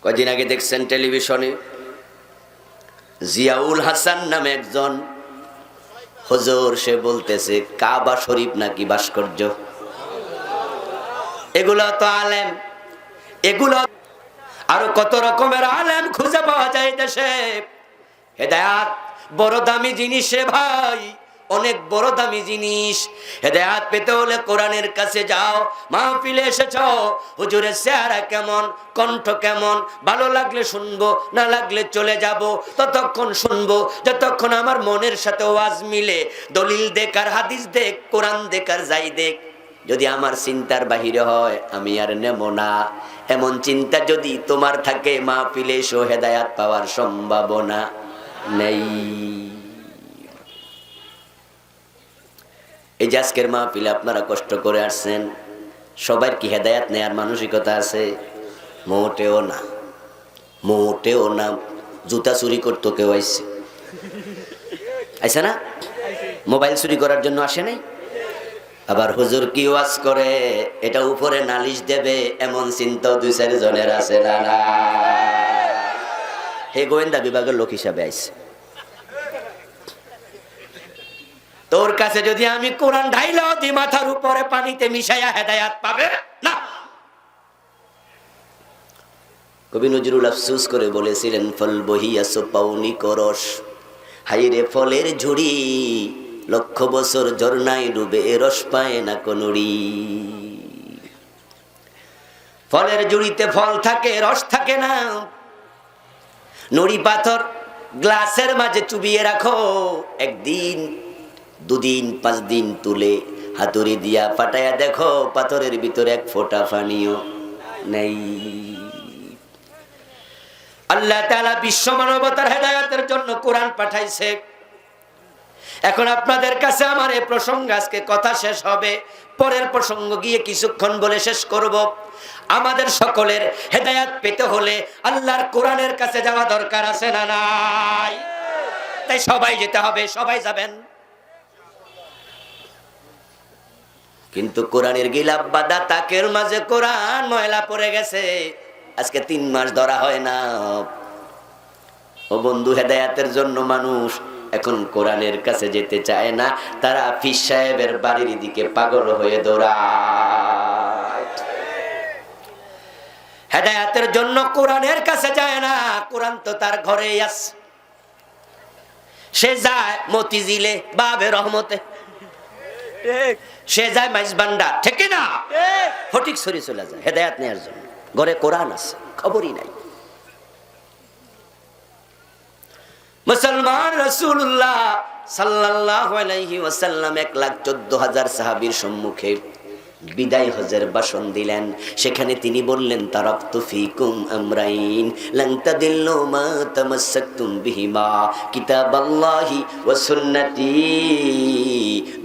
কদিন আগে দেখছেন টেলিভিশনে, জিয়াউল হাসান নামে একজন হুজুর, সে বলতেছে কাবা শরীফ নাকি ভাস্কর্য। এগুলো তো আলেম, এগুলো আরো কত রকমের আলেম খুঁজে পাওয়া যায় দেশে। হেদায়াত বড় দামি জিনিস রে ভাই, অনেক বড় দামি জিনিস। হেদায়াত পেতে হলে কোরআনের কাছে যাও। মাহফিলে এসেছো, হুজুরের চেহারা কেমন, কণ্ঠ কেমন, ভালো লাগলে শুনবো, না লাগলে চলে যাব। ততক্ষণ শুনবো যতক্ষণ আমার মনের সাথে ওয়াজ মিলে। দলিল দেখ আর হাদিস দেখ, কোরআন দেখ আর যাই দেখ, যদি আমার চিন্তার বাহিরে হয় আমি আর নেব না। এমন চিন্তা যদি তোমার থাকে, মাহফিলে এসো, হেদায়াত পাওয়ার সম্ভাবনা নেই। এই যে আজকের মাহফিলে আপনারা কষ্ট করে আসছেন, সবার কি হেদায়াত নেয়ার মানসিকতা আছে? মোটেও না, মোটেও না। জুতা চুরি করতো কেউ আইছে, আইছে না? মোবাইল চুরি করার জন্য আসে নাই? আবার হুজুর কি ওয়াজ করে, এটা উপরে নালিশ দেবে, এমন চিন্তাও 2-4 জনের আছে না? না, হে গোয়েন্দা বিভাগের লোক হিসাবে আইছে। তোর কাছে যদি আমি কোরআন ঢাইলাও দি, মাথার উপরে পানিতে মিশাইয়া হেদায়াত পাবে না। কবি নজরুল আফসোস করে বলেছিলেন, ফল বহিয়াছো পাউনি করস, হাইরে ফলের ঝুড়ি, লক্ষ বছর ঝর্ণায় ডুবে রস পায় না কোনড়ি। ফলের ঝুড়িতে ফল থাকে, রস থাকে না। নুড়ি পাথর গ্লাসের মাঝে চুবিয়ে রাখো, একদিন 2 দিন 5 দিন তুলে হাতুড়ি দিয়া ফাটাইয়া দেখো, পাথরের ভিতরে এক ফোঁটা পানিও নেই। আল্লাহ তাআলা বিশ্ব মানবতার হেদায়েতের জন্য কোরআন পাঠাইছে। এখন আপনাদের কাছে আমার এই প্রসঙ্গ, আজকে কথা শেষ হবে, পরের প্রসঙ্গ গিয়ে কিছুক্ষণ বলে শেষ করব। আমাদের সকলের হেদায়েত পেতে হলে আল্লাহর কোরআনের কাছে যাওয়া দরকার আছে না নাই? তাই সবাই যেতে হবে, সবাই যাবেন। কিন্তু কোরআনের গিলাপ বাঁধা তাকের মাঝে কোরআন ময়লা পড়ে গেছে, আজকে 3 মাস ধরা হয় না। ও বন্ধু, হেদায়েতের জন্য মানুষ এখন কোরআনের কাছে যেতে চায় না, তারা পীর সাহেবের বাড়ির দিকে পাগল হয়ে দৌড়ায়। হেদায়েতের জন্য কোরআনের কাছে যায় না, কোরআন তো তার ঘরেই আছে। সে যায় মতিঝিলে বাবে রহমতে, সে যায় মাইজবান্ডা, ঠিক না? ফটিক সরি চলে যায় হেদায়েত নেওয়ার জন্য। ঘরে কোরআন আছে, খবরই নাই। মুসলমান রাসূলুল্লাহ সাল্লাল্লাহু আলাইহি ওয়াসাল্লাম 1,14,000 সাহাবীর সম্মুখে বিদায় হজের ভাষণ দিলেন। সেখানে তিনি বললেন, তারাকতু ফিকুম আমরাইন লান তাদিল্লু মা তামাসসাকতুম বিহিমা কিতাবাল্লাহি ওয়া সুন্নতি।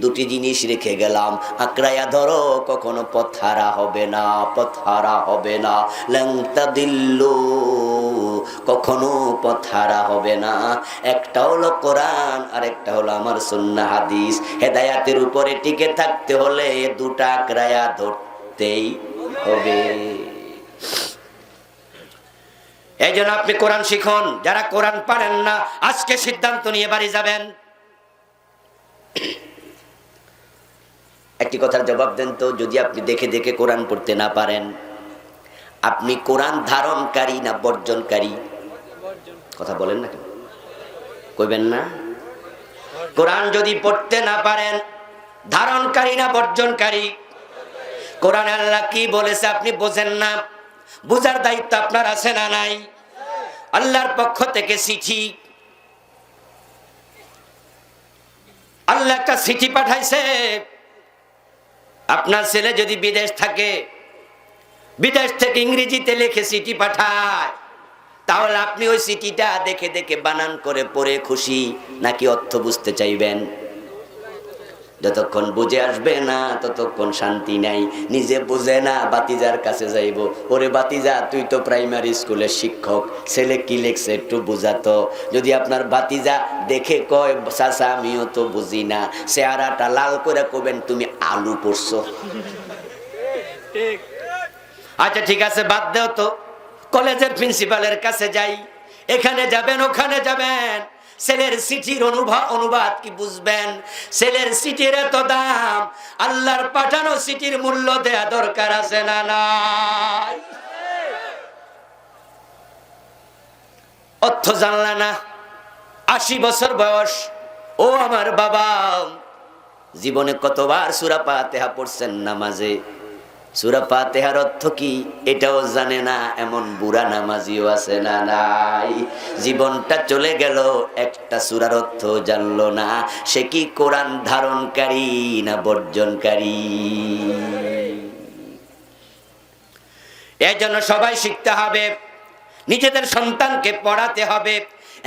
দুটি জিনিস রেখে গেলাম, আঁকড়ায়া ধরো, কখনো পথ হারা হবে না, পথ হারা হবে না। লান তাদিল্লু, কখনো পথ হারা হবে না। একটা হলো কোরআন, আর একটা হলো আমার সুন্নাহ হাদিস। হেদায়েতের উপরে টিকে থাকতে হলে দুটা আঁকড়ায়া ধরতেই হবে। এই জন্য আপনি কোরআন শিখুন। যারা কোরআন পারেন না, আজকে সিদ্ধান্ত নিয়ে বাড়ি যাবেন। একটি কথার জবাব দেন তো, যদি আপনি দেখে দেখে কোরআন পড়তে না পারেন, আপনি কোরআন ধারণকারী না বর্জনকারী? কথা বলেন না, কইবেন না? কোরআন যদি পড়তে না পারেন, ধারণকারী না বর্জনকারী? কোরআন আল্লাহ কি বলেছে আপনি বোঝেন না, বুঝার দায়িত্ব আপনার আছে না নাই? আল্লাহর পক্ষ থেকে চিঠি, আল্লাহ একটা চিঠি পাঠাইছে। আপনার ছেলে যদি বিদেশ থাকে, বিদেশ থেকে ইংরেজিতে লিখে চিঠি পাঠায়, তাহলে আপনি ওই চিঠিটা দেখে দেখে বানান করে পড়ে খুশি, নাকি অর্থ বুঝতে চাইবেন? যতক্ষণ বুঝে আসবে না ততক্ষণ শান্তি নাই। নিজে বুঝে না, বাতিজার কাছে যাইব, ওরে বাতিজা তুই তো প্রাইমারি স্কুলের শিক্ষক, ছেলে কি লিখছে একটু বুঝাতো। যদি আপনার বাতিজা দেখে কয় চাচা আমিও তো বুঝি না, চেহারাটা লাল করে কবেন তুমি আলু পড়ছো। আচ্ছা ঠিক আছে, বাদ দেও তো, কলেজের প্রিন্সিপালের কাছে যাই, এখানে যাবেন ওখানে যাবেন, ছেলের চিঠির অনুবাদ কি বুঝবেন? ছেলের চিঠির এত দাম, আল্লাহর পাঠানো চিঠির মূল্য দেয়া দরকার আছে না নাই? অর্থ জানলা না, 80 বছর বয়স, ও আমার বাবা, জীবনে কতবার সূরা ফাতিহা পড়ছেন নামাজে, সূরা ফাতিহার অর্থ কি এটাও জানে না, এমন বুড়া নামাজিও আছে না নাই? জীবনটা চলে গেল, একটা সূরার অর্থ জানলো না। সে কি কোরআন ধারণকারী না বর্জনকারী? এর জন্য সবাই শিখতে হবে, নিজেদের সন্তানকে পড়াতে হবে।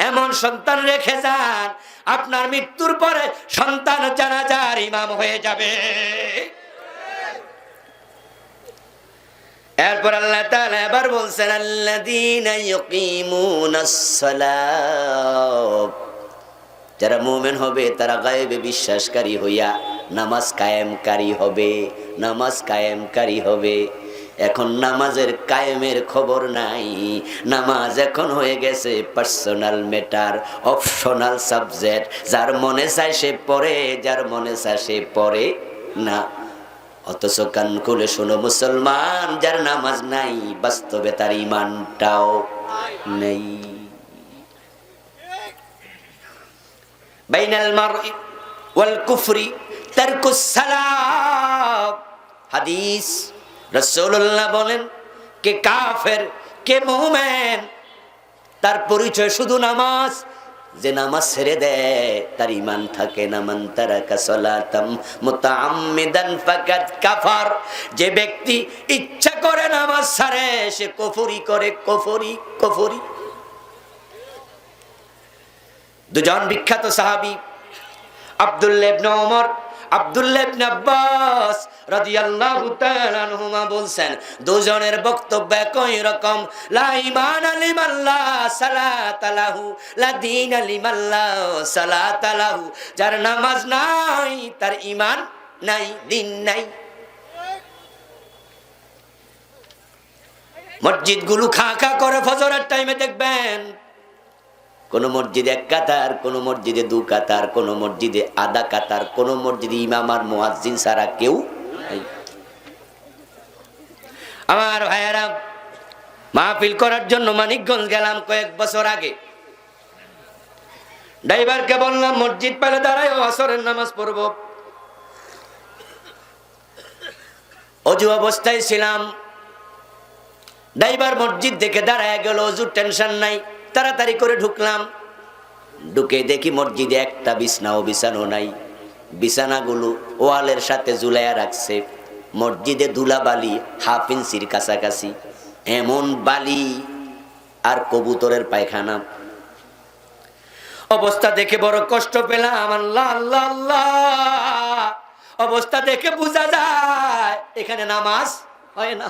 এমন সন্তান রেখে যান, আপনার মৃত্যুর পরে সন্তান জানাজার ইমাম হয়ে যাবে। এরপর আল্লাহ তাআলা এবার বলছেন, আল্লাযীনা ইয়ুকিমুনাস সালাত, যারা মুমিন হবে তারা গায়বে বিশ্বাসকারী হইয়া নামাজ কায়েমকারী হবে, নামাজ কায়েমকারী হবে। এখন নামাজের কায়েমের খবর নাই, নামাজ এখন হয়ে গেছে পার্সোনাল ম্যাটার, অপশনাল সাবজেক্ট। যার মনে চায় সে পড়ে, যার মনে চায় সে পড়ে না। অথচ কান খুলে শোনো মুসলমান, যার নামাজ নাই বাস্তবে তার ঈমানটাও নেই। বাইনাল মারই ওয়াল কুফরি তারকুস সালাত। হাদিস, রাসূলুল্লাহ বলেন, কে কাফের কে মুমিন তার পরিচয় শুধু নামাজ। যে নামাজ ছেড়ে দেয় তার ঈমান থাকে না। মান তারাকা সালাতাম মুতাআম্মিদান ফাকাদ কাফার, যে ব্যক্তি ইচ্ছা করে নামাজ ছাড়ে সে কুফরি করে, কুফরি কুফরি। দুজন বিখ্যাত সাহাবী, আব্দুল্লাহ ইবনে ওমর, আব্দুল্লাহ ইবনে আব্বাস রাদিয়াল্লাহু তাআলা আনহুমা বলছেন, দুজনের বক্তব্য একই রকম। লা ঈমানা লিমান লা সালাতা লাহু, লা দীনা লিমান লা সালাতা লাহু। যার নামাজ নাই তার ঈমান নাই, দিন নাই। মসজিদগুলো খা খা করে ফজরের টাইমে দেখবেন কোন মসজিদে 1 কাতার, কোন মসজিদে 2 কাতার, কোন মসজিদে আধা কাতার, কোন মসজিদে ইমাম আর মুয়াজ্জিন ছাড়া কেউ নেই। আমার ভাইয়েরা, মাহফিল করার জন্য মানিকগঞ্জ গেলাম কয়েক বছর আগে। ড্রাইভারকে বললাম মসজিদ পেলে দাঁড়ায় আসরের নামাজ পড়ব। অজু অবস্থায় ছিলাম, ড্রাইভার মসজিদ দেখে দাঁড়ায় গেল, অজুর টেনশন নাই, তাড়াতাড়ি করে ঢুকলাম। ঢুকে দেখি মসজিদে একটা বিছানাও বিছানো নাই, বিছানাগুলো ওয়ালের সাথে ঝুলাইয়া রাখছে। মসজিদে ধুলাবালি 1/2 ইঞ্চির কাছাকাছি, এমন বালি আর কবুতরের পায়খানা। অবস্থা দেখে বড় কষ্ট পেলাম। আল্লাহ আল্লাহ আল্লাহ, অবস্থা দেখে বোঝা যায় এখানে নামাজ হয় না।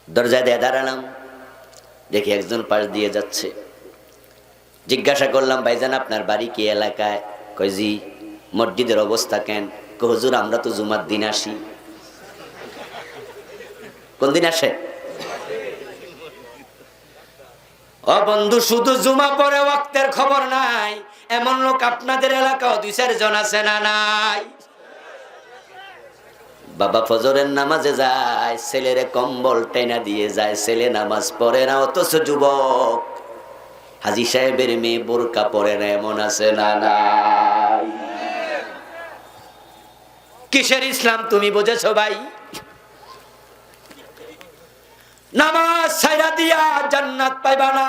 দরজায় দিয়ে দাঁড়ালাম, দেখি একজন পাশ দিয়ে যাচ্ছে। জিজ্ঞাসা করলাম, ভাইজান আপনার বাড়ি কি এলাকায়? কয় জি। মসজিদের অবস্থা কেন? কয় হুজুর আমরা তো জুমার দিন আসি। কোন দিন আসে? ও বন্ধু, শুধু জুমা পরে ওয়াক্তের খবর নাই, এমন লোক আপনাদের এলাকাও 2-4 জন আছে না নাই? বাবা ফজরের নামাজে যায়, ছেলেরে কম্বল টেনা দিয়ে যায়, ছেলে নামাজ পড়ে না, অথচ যুবক হাজী সাহেবের মেয়ে বোরকা পরে না, এমন আছে না নাই? কিসের ইসলাম তুমি বুঝেছো ভাই? নামাজ ছাইরা দিয়া জান্নাত পাইবা না।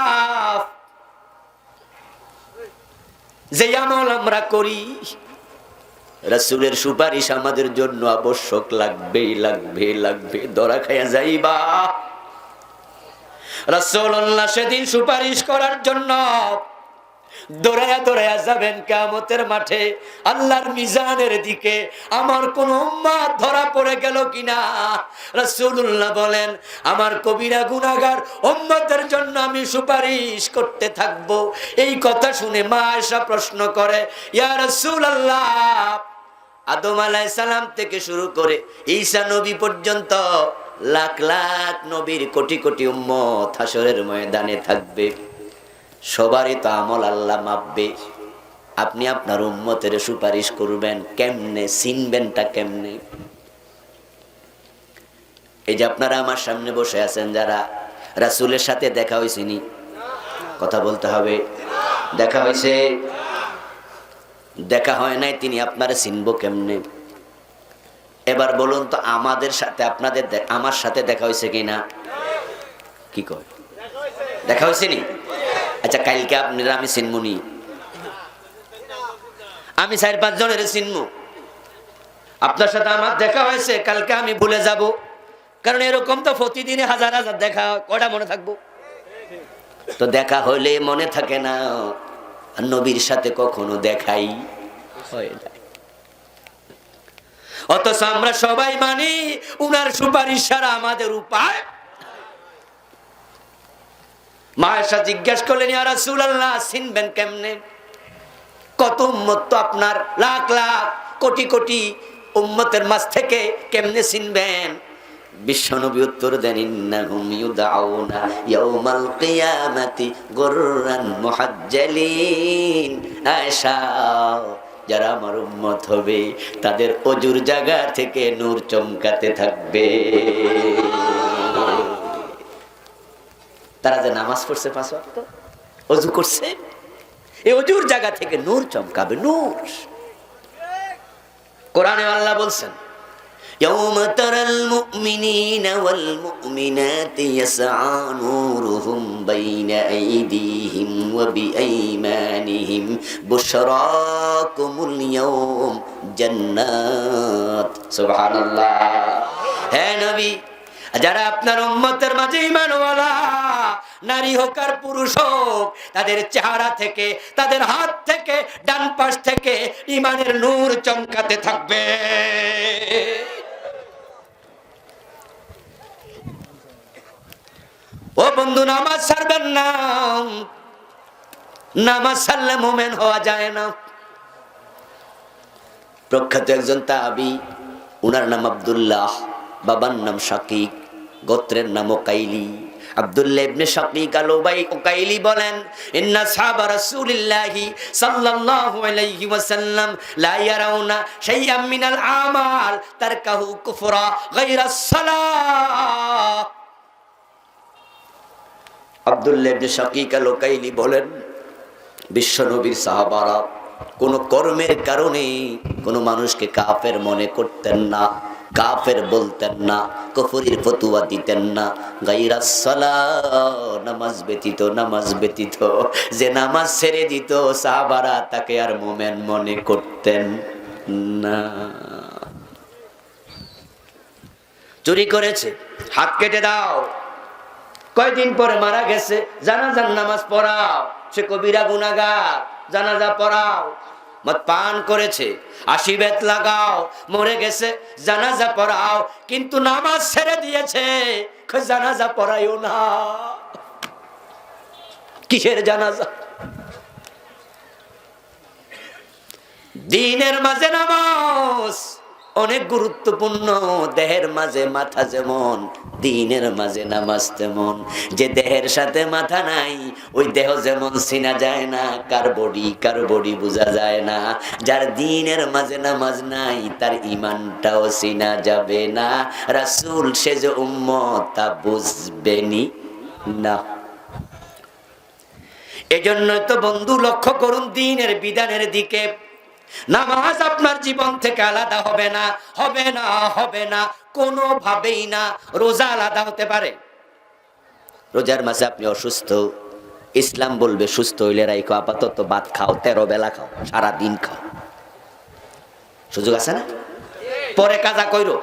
যে আমল আমরা করি, রাসূলের সুপারিশ আমাদের জন্য আবশ্যক, লাগবেই লাগবে লাগবে, ধরা খাইয়া যাইবা। রাসূলুল্লাহ সেদিন সুপারিশ করার জন্য দৌড়ায়া দৌড়ায়া যাবেন কিয়ামতের মাঠে, আল্লাহর মিজানের দিকে। আমার কোন উম্মত ধরা পড়ে গেল কিনা? রাসূলুল্লাহ বলেন, আমার কবিরা গুনাহগার উম্মতের জন্য আমি সুপারিশ করতে থাকব। এই কথা শুনে মা আয়েশা প্রশ্ন করে, ইয়া রাসূলুল্লাহ, আদম আলাইহিস সালাম থেকে শুরু করে ঈসা নবী পর্যন্ত লাখ লাখ নবীর কোটি কোটি উম্মত হাসরের ময়দানে থাকবে, সবারই তো আমল আল্লাহ মাপবে, আপনি আপনার উম্মতের সুপারিশ করবেন কেমনে? চিনবেনটা কেমনে? এই যে আপনারা আমার সামনে বসে আছেন, যারা রাসূলের সাথে দেখা হয়েছেনি, কথা বলতে হবে। দেখা হয়েছে? দেখা হয় নাই, তিনি আপনারা চিনবো কেমনে? এবার বলুন তো, আমাদের সাথে আপনাদের আমার সাথে দেখা হয়েছে কিনা? কি কয়? দেখা হয়েছে নি? আচ্ছা, কালকে আপনারা আমি চিনমুনি, আমি 4-5 জনের চিনমু। আপনার সাথে আমার দেখা হয়েছে, কালকে আমি ভুলে যাব, কারণ এরকম তো প্রতিদিনে হাজার হাজার দেখা, কয়টা মনে থাকবো? তো দেখা হলে মনে থাকে না, নবীর সাথে কখনো দেখাই হয় না। অথচ আমরা সবাই মানি উনার সুপারিশ ছাড়া আমাদের উপায়। মা আয়েশা জিজ্ঞাসা করলেন, ইয়া রাসূলুল্লাহ, চিনবেন কেমনে? কত উম্মত তো আপনার, লাখ লাখ কোটি কোটি উম্মতের মাঝ থেকে কেমনে চিনবেন? বিশ্বনবী উত্তর দেন, ইন্নাহুম ইউদআউনা ইয়াউমাল কিয়ামাতি গুররান মুহাজ্জালিন। আয়েশা, যারা আমার উম্মত হবে তাদের অজুর জায়গা থেকে নূর চমকাতে থাকবে। তারা যে নামাজ পড়ছে 5 ওয়াক্ত, অজু করছে, এই অজুর জায়গা থেকে নূর চমকাবে, নূর। কোরআনে আল্লাহ বলছেন, ইয়াউমা তারাল মুমিনিনা ওয়াল মুমিনাতি ইয়াসআ নূরুহুম বাইনা আইদিহিম ওয়া বিআইমানিহিম বুশরাকুমুল ইয়াউম জান্নাত। সুবহানাল্লাহ। হে নবী, যারা আপনার উম্মতের মাঝে ঈমানওয়ালা, নারী হোক আর পুরুষ হোক, তাদের চেহারা থেকে, তাদের হাত থেকে, ডান পাশ থেকে ঈমানের নূর চমকাতে থাকবে। ও বন্ধু, নামাজ ছাড়বেন না, নামাজ ছাড়লে মুমিন হওয়া যায় না। প্রখ্যাত একজন তাবী, উনার নাম আব্দুল্লাহ, বাবার নাম শাকিক, গোত্রের নাম কাইলি। আব্দুল্লাহ ইবনে শাকীক আল-উকাইলি বলেন, ইন্না সাহাবা রাসূলিল্লাহি সাল্লাল্লাহু আলাইহি ওয়াসাল্লাম লা ইয়ারাউনা শাইআম মিনাল আমাল তারকাহু কুফরা গায়রাস সালাহ। আব্দুল্লাহ ইবনে শাকীক আল-উকাইলি বলেন, বিশ্বনবীর সাহাবারা কোন কর্মের কারণে কোন মানুষকে কাফের মনে করতেন না, কাফের বলতেন না, কুফরির ফতোয়া দিতেন না। গায়রাস সালাহ, নামাজ ব্যতীত, নামাজ ব্যতীত। যে নামাজ ছেড়ে দিত সাহাবারা তাকে আর মুমিন মনে করতেন না। চুরি করেছে, হাত কেটে দাও। কয়দিন পরে মারা গেছে, জানাজার নামাজ পড়াও। সে কবিরা গুনাহগার, জানাজা পড়াও। মদ পান করেছে, 80 বেত লাগাও। মরে গেছে, জানাজা পড়াও। কিন্তু নামাজ ছেড়ে দিয়েছে, জানাজা পড়াইও না। কিসের জানাজা? দিনের মাঝে নামাজ অনেক গুরুত্বপূর্ণ। দেহের মাঝে মাথা যেমন, দিনের মাঝে নামাজ তেমন। যে দেহের সাথে মাথা নাই, ওই দেহ যেমন চিনা যায় না, কার বডি বোঝা যায় না। যার দিনের মাঝে নামাজ নাই, তার ঈমানটাও চিনা যাবে না। রাসূল সে যে উম্মত তা বুঝবেনি না। এজন্যই তো বন্ধু লক্ষ্য করুন দ্বীনের বিধানের দিকে। নামাজ আপনার জীবন থেকে আলাদা হবে না, হবে না, হবে না, কোনোভাবেই না। রোজা আলাদা হতে পারে। রোজার মাসে আপনি অসুস্থ, ইসলাম বলবে সুস্থ হইলে রাইখো, আপাতত ভাত খাও, 13 বেলা খাও, সারা দিন খাও। সুযোগ আছে না? পরে কাজা কইরো।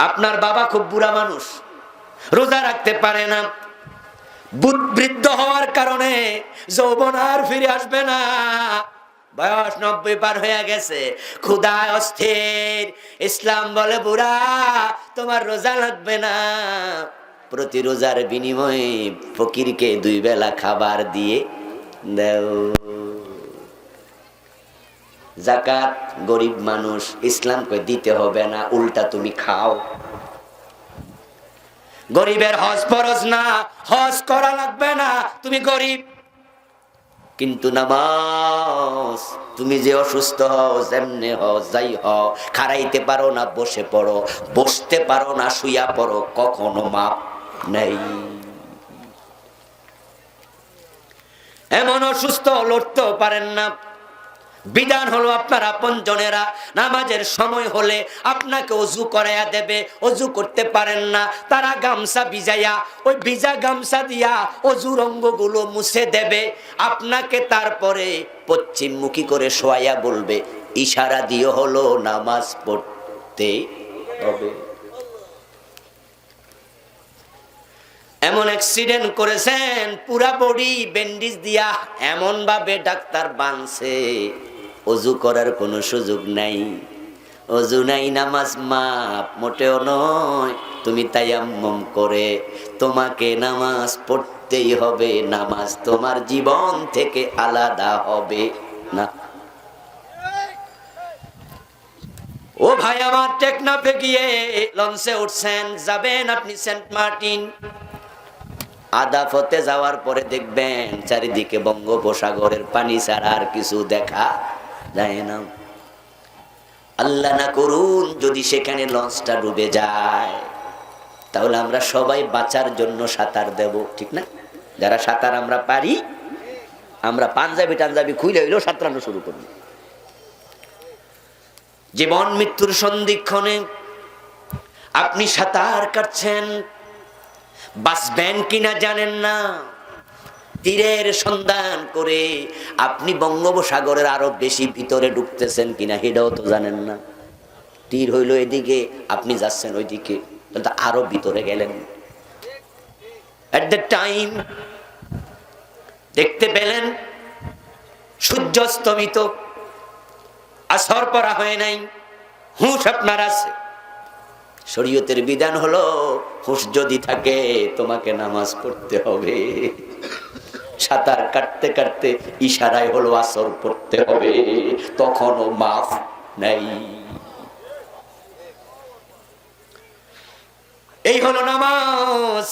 আপনার বাবা খুব বুড়া মানুষ, রোজা রাখতে পারে না। বৃদ্ধ হওয়ার কারণে যৌবন আর ফিরে আসবে না। বয়স 90 পার হয়ে গেছে, ক্ষুধায় অস্থির। ইসলাম বলে বুড়া তোমার রোজা লাগবে না। প্রতি রোজার বিনিময়ে ফকিরকে 2 বেলা খাবার দিয়ে দাও। যাকাত গরিব মানুষ, ইসলাম কই দিতে হবে না, উল্টা তুমি খাও। গরিবের হজ ফরজ না, হজ করা লাগবে না, তুমি গরিব। কিন্তু নামাজ, তুমি যে অসুস্থ হও, যেমনে হও, যাই হও, খাড়াইতে পারো না বসে পড়ো, বসতে পারো না শুইয়া পড়ো, কখনো মাপ নেই। এমন অসুস্থ লড়তেও পারেন না, বিধান হলো আপনার আপনজনেরা নামাজের সময় হলে আপনাকে ওযু করাইয়া দেবে। ওযু করতে পারেন না, তারা গামছা ভিজাইয়া ওই ভিজা গামছা দিয়া ওযুর অঙ্গগুলো মুছে দেবে। আপনাকে তারপরে পশ্চিমমুখী করে শোয়াইয়া বলবে, ইশারা দিয়ে হলো নামাজ পড়তে হবে। এমন অ্যাক্সিডেন্ট করেছেন, পুরা বডি ব্যান্ডেজ দিয়া এমন ভাবে ডাক্তার বাঁধছে, ওযু করার কোনো সুযোগ নাই। ওযু নাই, নামাজ মাপ মোটেও নয়। তুমি তায়াম্মুম করে তোমাকে নামাজ পড়তেই হবে। নামাজ তোমার জীবন থেকে আলাদা হবে না। ও ভাই আমার, টেকনাফে গিয়ে লঞ্চে উঠছেন, যাবেন আপনি সেন্ট মার্টিন। আধা পথে যাওয়ার পরে দেখবেন চারিদিকে বঙ্গোপসাগরের পানি ছাড়া আর কিছু দেখা যায় না। আল্লাহ না করুন যদি সেখানে লঞ্চটা ডুবে যায়, তাহলে আমরা সবাই বাঁচার জন্য সাঁতার দেব, ঠিক না? যারা সাঁতার আমরা পারি, আমরা পাঞ্জাবি টাঞ্জাবি খুলে হইলেও সাঁতরানো শুরু করব। জীবন মৃত্যুর সন্ধিক্ষণে আপনি সাঁতার কাটছেন, বাঁচবেন কিনা জানেন না। তীরের সন্ধান করে আপনি বঙ্গোপসাগরের আরো বেশি ভিতরে ঢুকতেছেন কিনা সেটাও তো জানেন না। তীর হইল এদিকে, আপনি যাচ্ছেন ওইদিকে, তাহলে তো আরো ভিতরে গেলেন। এট দ্য টাইম দেখতে পেলেন সূর্য অস্তমিত, আসর পড়া হয় নাই, হুঁশ আপনার আছে। শরীয়তের বিধান হলো হুঁশ যদি থাকে তোমাকে নামাজ পড়তে হবে। সাঁতার কাটতে কাটতে ইশারায় হলো আসর পড়তে হবে, তখনও মাফ নাই। এই হলো নামাজ।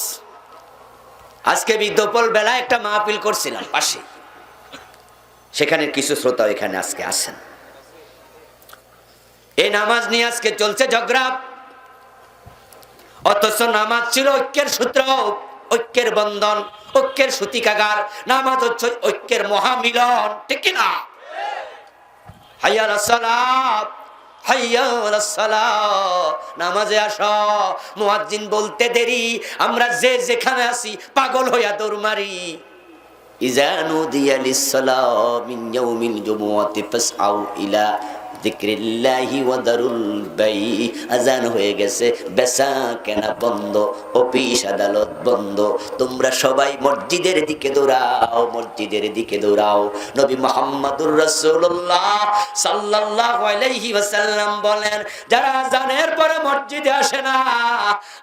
আজকে দুপুর বেলা একটা মাহফিল করছিলাম পাশে, সেখানে কিছু শ্রোতা এখানে আজকে আসেন। এই নামাজ নিয়ে আজকে চলছে ঝগড়া, অথচ নামাজ ছিল ঐক্যের সূত্র, ঐক্যের বন্ধন, ঐক্যের সূতিকাগার। নামাজ হচ্ছে ঐক্যের মহামিলন, ঠিক কিনা? হাইয়া আলাস সালাত, হাইয়া আলাস সালাত, নামাজে আসো। মুয়াজ্জিন বলতে দেরি, আমরা যে যেখানে আছি পাগল হইয়া দৌড় মারি। ইযা নুদিয়া লিস-সালাহ মিন ইয়াউমিল জুমুআতি ফাসআউ ইলা যিকরিল্লাহি ওয়া দারুল বাই। আযান হয়ে গেছে, বেচা কেনা বন্ধ, অফিস আদালত বন্ধ, তোমরা সবাই মসজিদের দিকে দৌড়াও, মসজিদের দিকে দৌড়াও। নবী মুহাম্মদুর রাসূলুল্লাহ সাল্লাল্লাহু আলাইহি ওয়াসাল্লাম বলেন, যারা আযানের পরে মসজিদে আসে না,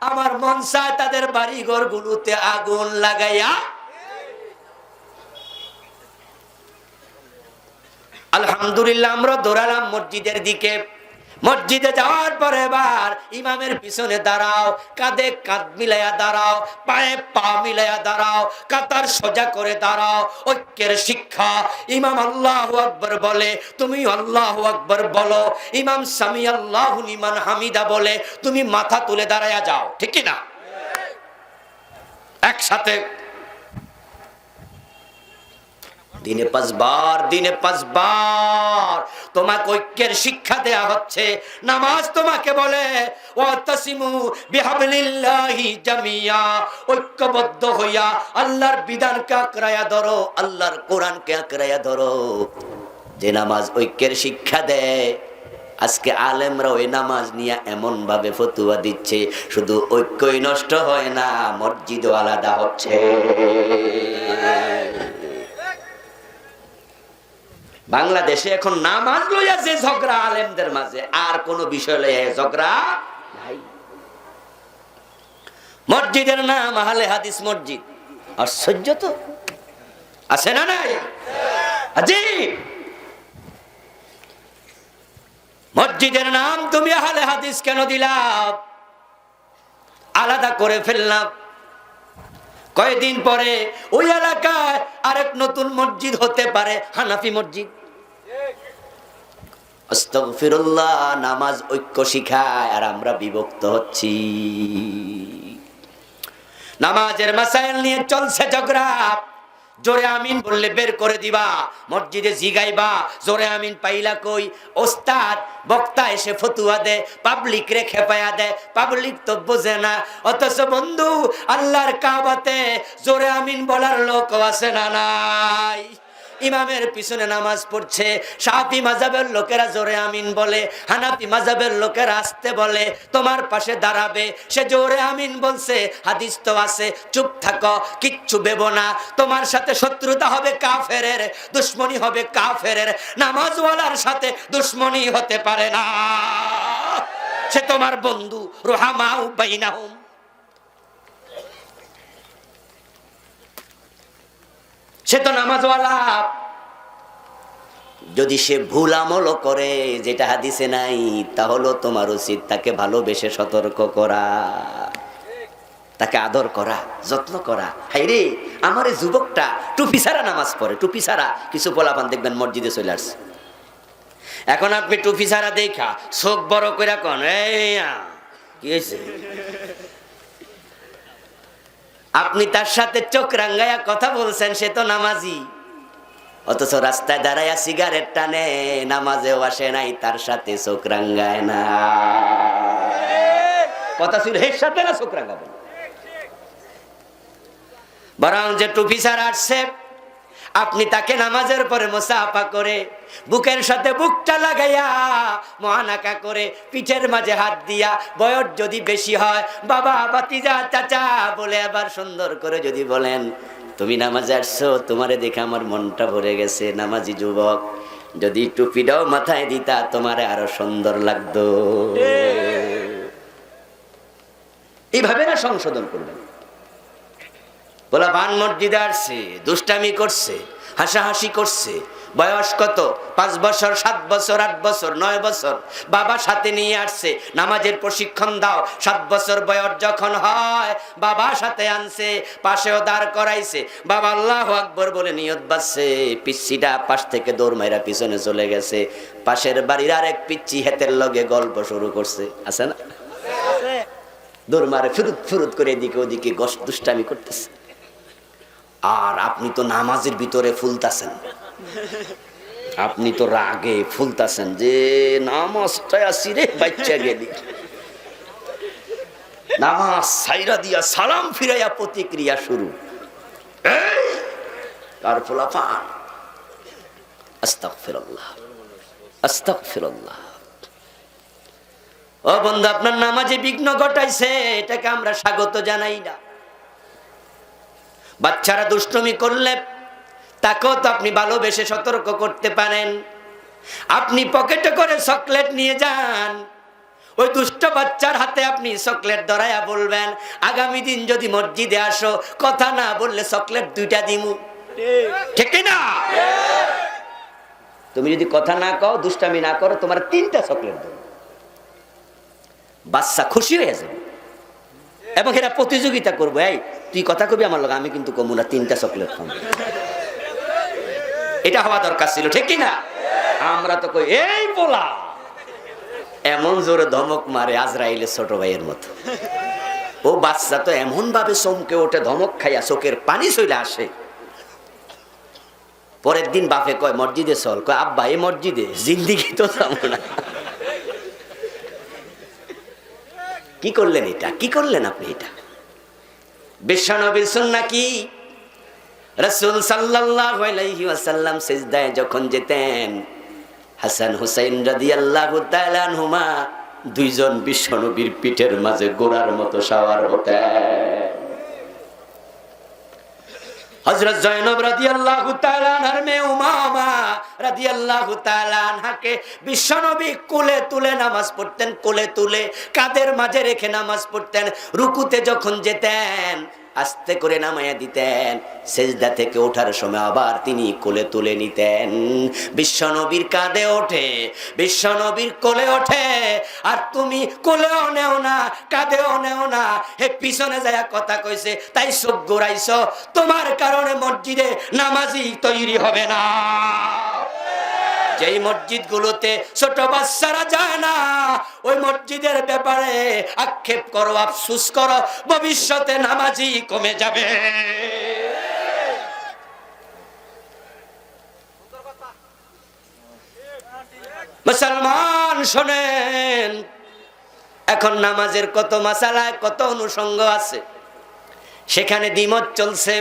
আমার মন চায় তাদের বাড়ি ঘরগুলোতে আগুন লাগাইয়া। আলহামদুলিল্লাহ আমরা দৌড়ালাম মসজিদের দিকে। মসজিদে যাওয়ার পরে এবার ইমামের পিছনে দাঁড়াও, কাঁধে কাঁধ মিলাইয়া দাঁড়াও, পায়ে পা মিলাইয়া দাঁড়াও, কাতার সোজা করে দাঁড়াও। ঐক্যের শিক্ষা। ইমাম আল্লাহু আকবার বলে, তুমি আল্লাহু আকবার বলো। ইমাম সামি আল্লাহু লিমান হামিদা বলে, তুমি মাথা তুলে দাঁড়ায়া যাও, ঠিক কি না? একসাথে দিনে 5 বার, দিনে 5 বার তোমাকে ঐক্যের শিক্ষা দেয়া হচ্ছে। নামাজ তোমাকে বলে ওয়াতাসিমু বিহাবলিল্লাহি জামিয়া, ঐক্যবদ্ধ হইয়া আল্লাহর বিধানকে আঁকড়ায়া ধরো, আল্লাহর কোরআনকে আঁকড়ায়া ধরো। যে নামাজ ঐক্যের শিক্ষা দেয়, আজকে আলেমরা ওই নামাজ নিয়ে এমন ভাবে ফতুয়া দিচ্ছে, শুধু ঐক্যই নষ্ট হয় না, মসজিদও আলাদা হচ্ছে। বাংলাদেশে এখন নামাজ লইয়া যে ঝগড়া আলেমদের মাঝে, আর কোন বিষয় লইয়া ঝগড়া নাই। মসজিদের নাম আহলে হাদিস মসজিদ, আশ্চর্য তো, আছে না নাই? আজীব। মসজিদের নাম তুমি আহলে হাদিস কেন দিলাম? আলাদা করে ফেললাম। কয়েকদিন পরে ওই এলাকায় আরেক নতুন মসজিদ হতে পারে, হানাফি মসজিদ। আস্তাগফিরুল্লাহ। নামাজ ঐক্য শিখায়, আর আমরা বিভক্ত হচ্ছি। নামাজের মাসাইল নিয়ে চলছে ঝগড়া। জোরে আমিন বললে বের করে দিবা, মসজিদে জিগাইবা জোরে আমিন পাইলা কই। ওস্তাদ বক্তা এসে ফতুয়া দে, পাবলিক রে খেপায়া দে, পাবলিক তো বোঝে না। অথচ বন্ধু আল্লাহর কাবাতে জোরে আমিন বলার লোক আছে না নাই? ইমামের পিছনে নামাজ পড়ছে, শাফি মাযহাবের লোকেরা জোরে আমিন বলে, হানাফি মাযহাবের লোকেরা আস্তে বলে। তোমার পাশে দাঁড়াবে, সে জোরে আমিন বলছে, হাদিস তো আছে, চুপ থাকো, কিচ্ছু ভেবো না। তোমার সাথে শত্রুতা হবে কাফেরের, দুশ্মনী হবে কাফেরের। নামাজওয়ালার সাথে দুশ্মনী হতে পারে না, সে তোমার বন্ধু। রুহামাউ বাইনাহুম। সে তো নামাজওয়ালা। যদি সে ভুল আমলও করে যেটা হাদিসে নাই, তাহলে তোমার উচিত তাকে ভালোবেসে সতর্ক করা, তাকে আদর করা, যত্ন করা। হাইরে আমার এই যুবকটা টুপি ছাড়া নামাজ পড়ে, টুপি ছাড়া। কিছু পোলাপান দেখবেন মসজিদে চলে আসছে, এখন আপনি টুপি ছাড়া দেখা চোখ বড় করে কোন কি হয়েছে, আপনি তার সাথে চোখ রাঙ্গায়া কথা বলছেন, সে তো নামাজি। অথচ রাস্তায় দাঁড়াইয়া সিগারেট টানে, নামাজেও আসে নাই, তার সাথে চোখ রাঙ্গায় না। কথা ছিল এর সাথে না চোখ রাঙ্গাবে, বরং যে টুপি ছাড়া আসছে, আপনি তাকে নামাজের পরে মুসাফা করে বুকের সাথে বুকটা লাগাইয়া মহানাকা করে পিঠের মাঝে হাত দিয়া, বয়স যদি বেশি হয় বাবা, ভাতিজা, চাচা বলে আবার সুন্দর করে যদি বলেন, তুমি নামাজে আসছো, তোমারে দেখে আমার মনটা ভরে গেছে, নামাজি যুবক, যদি টুপিটাও মাথায় দিতা তোমারে আরো সুন্দর লাগতো। এইভাবে না সংশোধন করবেন। বলা বান মসজিদে আসছে, দুষ্টামি করছে, হাসাহাসি করছে, বয়স কত? 5 বছর, 7 বছর, 8 বছর, 9 বছর। বাবা সাথে নিয়ে আসছে, নামাজের প্রশিক্ষণ দাও। 7 বছর বয়স যখন হয়, বাবা সাথে আনছে, পাশেও দাঁড় করাইছে। বাবা আল্লাহু আকবার বলে নিয়ত বাজছে, পিচ্চিটা পাশ থেকে দৌড় মাইরা পিছনে চলে গেছে। পাশের বাড়ির আরেক পিচ্চি হেতের লগে গল্প শুরু করছে, আছে না? দৌড় মারে ফুরুত ফুরুত করে এদিকে ওদিকে দুষ্টামি করতেছে। আর আপনি তো নামাজের ভিতরে ফুলতাছেন, আপনি তো রাগে ফুলতাছেন যে নামাজটা আসি রে বাচ্চা গেলি। নামাজ সাইরা দিয়া সালাম ফিরাইয়া প্রতিক্রিয়া শুরু। কার ফুলাফান? আস্তাগফিরুল্লাহ, আস্তাগফিরুল্লাহ। ও বন্ধু, আপনার নামাজে বিঘ্ন ঘটাইছে, এটাকে আমরা স্বাগত জানাই না। বাচ্চারা দুষ্টুমি করলে তাকেও তো আপনি ভালোবেসে সতর্ক করতে পারেন। আপনি পকেটে করে চকলেট নিয়ে যান, ওই দুষ্ট বাচ্চার হাতে আপনি চকলেট ধরাইয়া বলবেন, আগামী দিন যদি মসজিদে আসো, কথা না বললে চকলেট 2টা দিমু। ঠিক না? তুমি যদি কথা না কও, দুষ্টামি না করো, তোমার 3টা চকলেট দেবো। বাচ্চা খুশি হয়ে যাবে এবং এরা প্রতিযোগিতা করবো, এই তুই কথা কবি আমার লগে, আমি কিন্তু কমু না, 3টা চকলেট খাবো। এটা হওয়া দরকার ছিল, ঠিক না? আমরা তো কই এই বলা, এমন জোরে ধমক মারে আজরাইলের ছোট ভাইয়ের মতো। ও বাচ্চা তো এমন ভাবে চমকে ওঠে, ধমক খাইয়া চোখের পানি চলে আসে। পরের দিন বাপে কয় মসজিদে চল, কয় আব্বা এই মসজিদে জিন্দিগি তো যাবো না। কি করলেন এটা? কি করলেন আপনি এটা? বিশ্বনবীর সুন্নাহ কি? রাসূল সাল্লাল্লাহু আলাইহি ওয়াসাল্লাম সিজদায় যখন যেতেন, হাসান হুসাইন রাদিয়াল্লাহু তাআলা আনহুমা দুইজন বিশ্বনবীর পিঠের মাঝে গোড়ার মতো সওয়ার হতেন। হযরত জয়নব রাদিয়াল্লাহু তাআলা আনহার মেয়ে উমামা রাদিয়াল্লাহু তাআলা আনহাকে বিশ্বনবী কোলে তুলে নামাজ পড়তেন, কোলে তুলে কাঁধের মাঝে রেখে নামাজ পড়তেন। রুকুতে যখন যেতেন আস্তে করে নামাইয়া দিতেন, সেজদা থেকে ওঠার সময় আবার তিনি কোলে তুলে নিতেন। বিশ্বনবীর কাঁধে ওঠে, বিশ্বনবীর কোলে ওঠে, আর তুমি কোলেও নেও না, কাঁধেও নেও না, হে পিছনে যায় কথা কইছে তাই চোখ ঘুরাইছো। তোমার কারণে মসজিদে নামাজি তৈরি হবে না। যেই মসজিদ গুলোতে ছোট বাচ্চারা যায় না, ওই মসজিদের ব্যাপারে আক্ষেপ করো, আফসোস করো, ভবিষ্যতে নামাজি কমে যাবে। মুসলমান শোনেন, এখন নামাজের কত মাসালা, কত অনুষঙ্গ আছে, সেখানে দ্বিমত চলছে।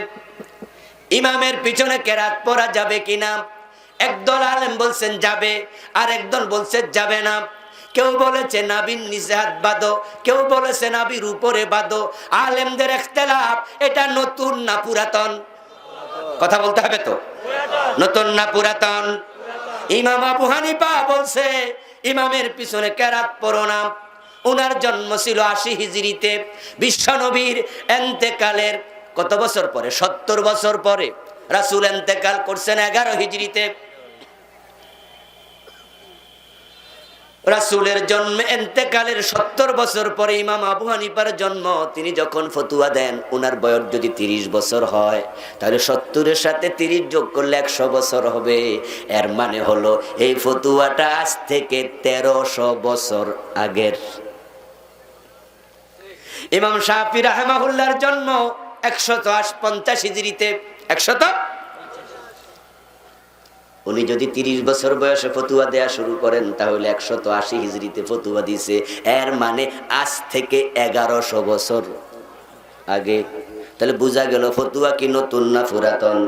ইমামের পিছনে কেরাত পড়া যাবে কিনা? একদল আলেম বলছেন যাবে, আর একদল বলছে যাবে না। কেউ বলেছে নাবির নিচে হাত বাঁধো, কেউ বলেছে নাবির উপরে বাঁধো। আলেমদের ইখতিলাফ, এটা নতুন না পুরাতন? কথা বলতে হবে তো, নতুন না পুরাতন? ইমাম আবু হানিফা বলছে ইমামের পিছনে কেরাত পড়ো না। ওনার জন্ম ছিল 80 হিজরিতে, বিশ্বনবীর ইন্তেকালের কত বছর পরে? 70 বছর পরে। রাসূল ইন্তেকাল করছেন 11 হিজরিতে। রাসূলের জন্ম ইন্তেকালের 70 বছর পরে ইমাম আবু হানিফার জন্ম। তিনি যখন ফতোয়া দেন, ওনার বয়স যদি 30 বছর হয়, তাহলে 70-এর সাথে 30 যোগ করলে 100 বছর হবে। এর মানে হলো এই ফতোয়াটা আজ থেকে 1300 বছর আগের। ইমাম শাফি রাহিমাহুল্লাহর জন্ম 150 হিজরিতে। 100, উনি যদি 30 বছর বয়সে ফতুয়া দেয়া শুরু করেন, তাহলে 180 হিজরিতে ফতুয়া দিছে। এর মানে আজ থেকে 1100 বছর আগে। তাহলে বোঝা গেল ফতুয়া কি নতুন না পুরাতন?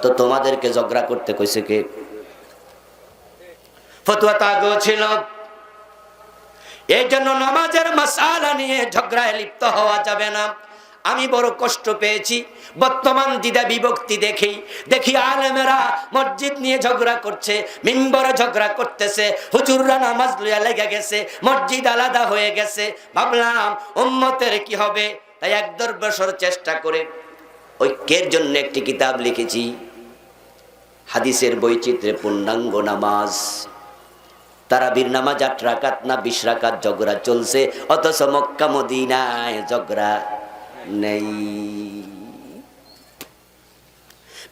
তো তোমাদেরকে ঝগড়া করতে কইছে কে? ফতুয়া তো আগেও ছিল। এই জন্য নামাজের মাসআলা নিয়ে ঝগড়ায় লিপ্ত হওয়া যাবে না। আমি বড় কষ্ট পেয়েছি বর্তমান দ্বিধা বিভক্তি দেখি আলেমেরা মসজিদ নিয়ে ঝগড়া করছে, মিম্বরে ঝগড়া করতেছে, হুজুররা নামাজ লইয়া লেগে গেছে, মসজিদ আলাদা হয়ে গেছে। ভাবলাম উম্মতের কি হবে, তাই 1-2 বছর চেষ্টা করে ঐক্যের জন্য একটি কিতাব লিখেছি, হাদিসের বৈচিত্র্যে পূর্ণাঙ্গ নামাজ। তারাবির নামাজ 8 রাকাত না 20 রাকাত ঝগড়া চলছে, অথচ মক্কা মদিনায় ঝগড়া নেই।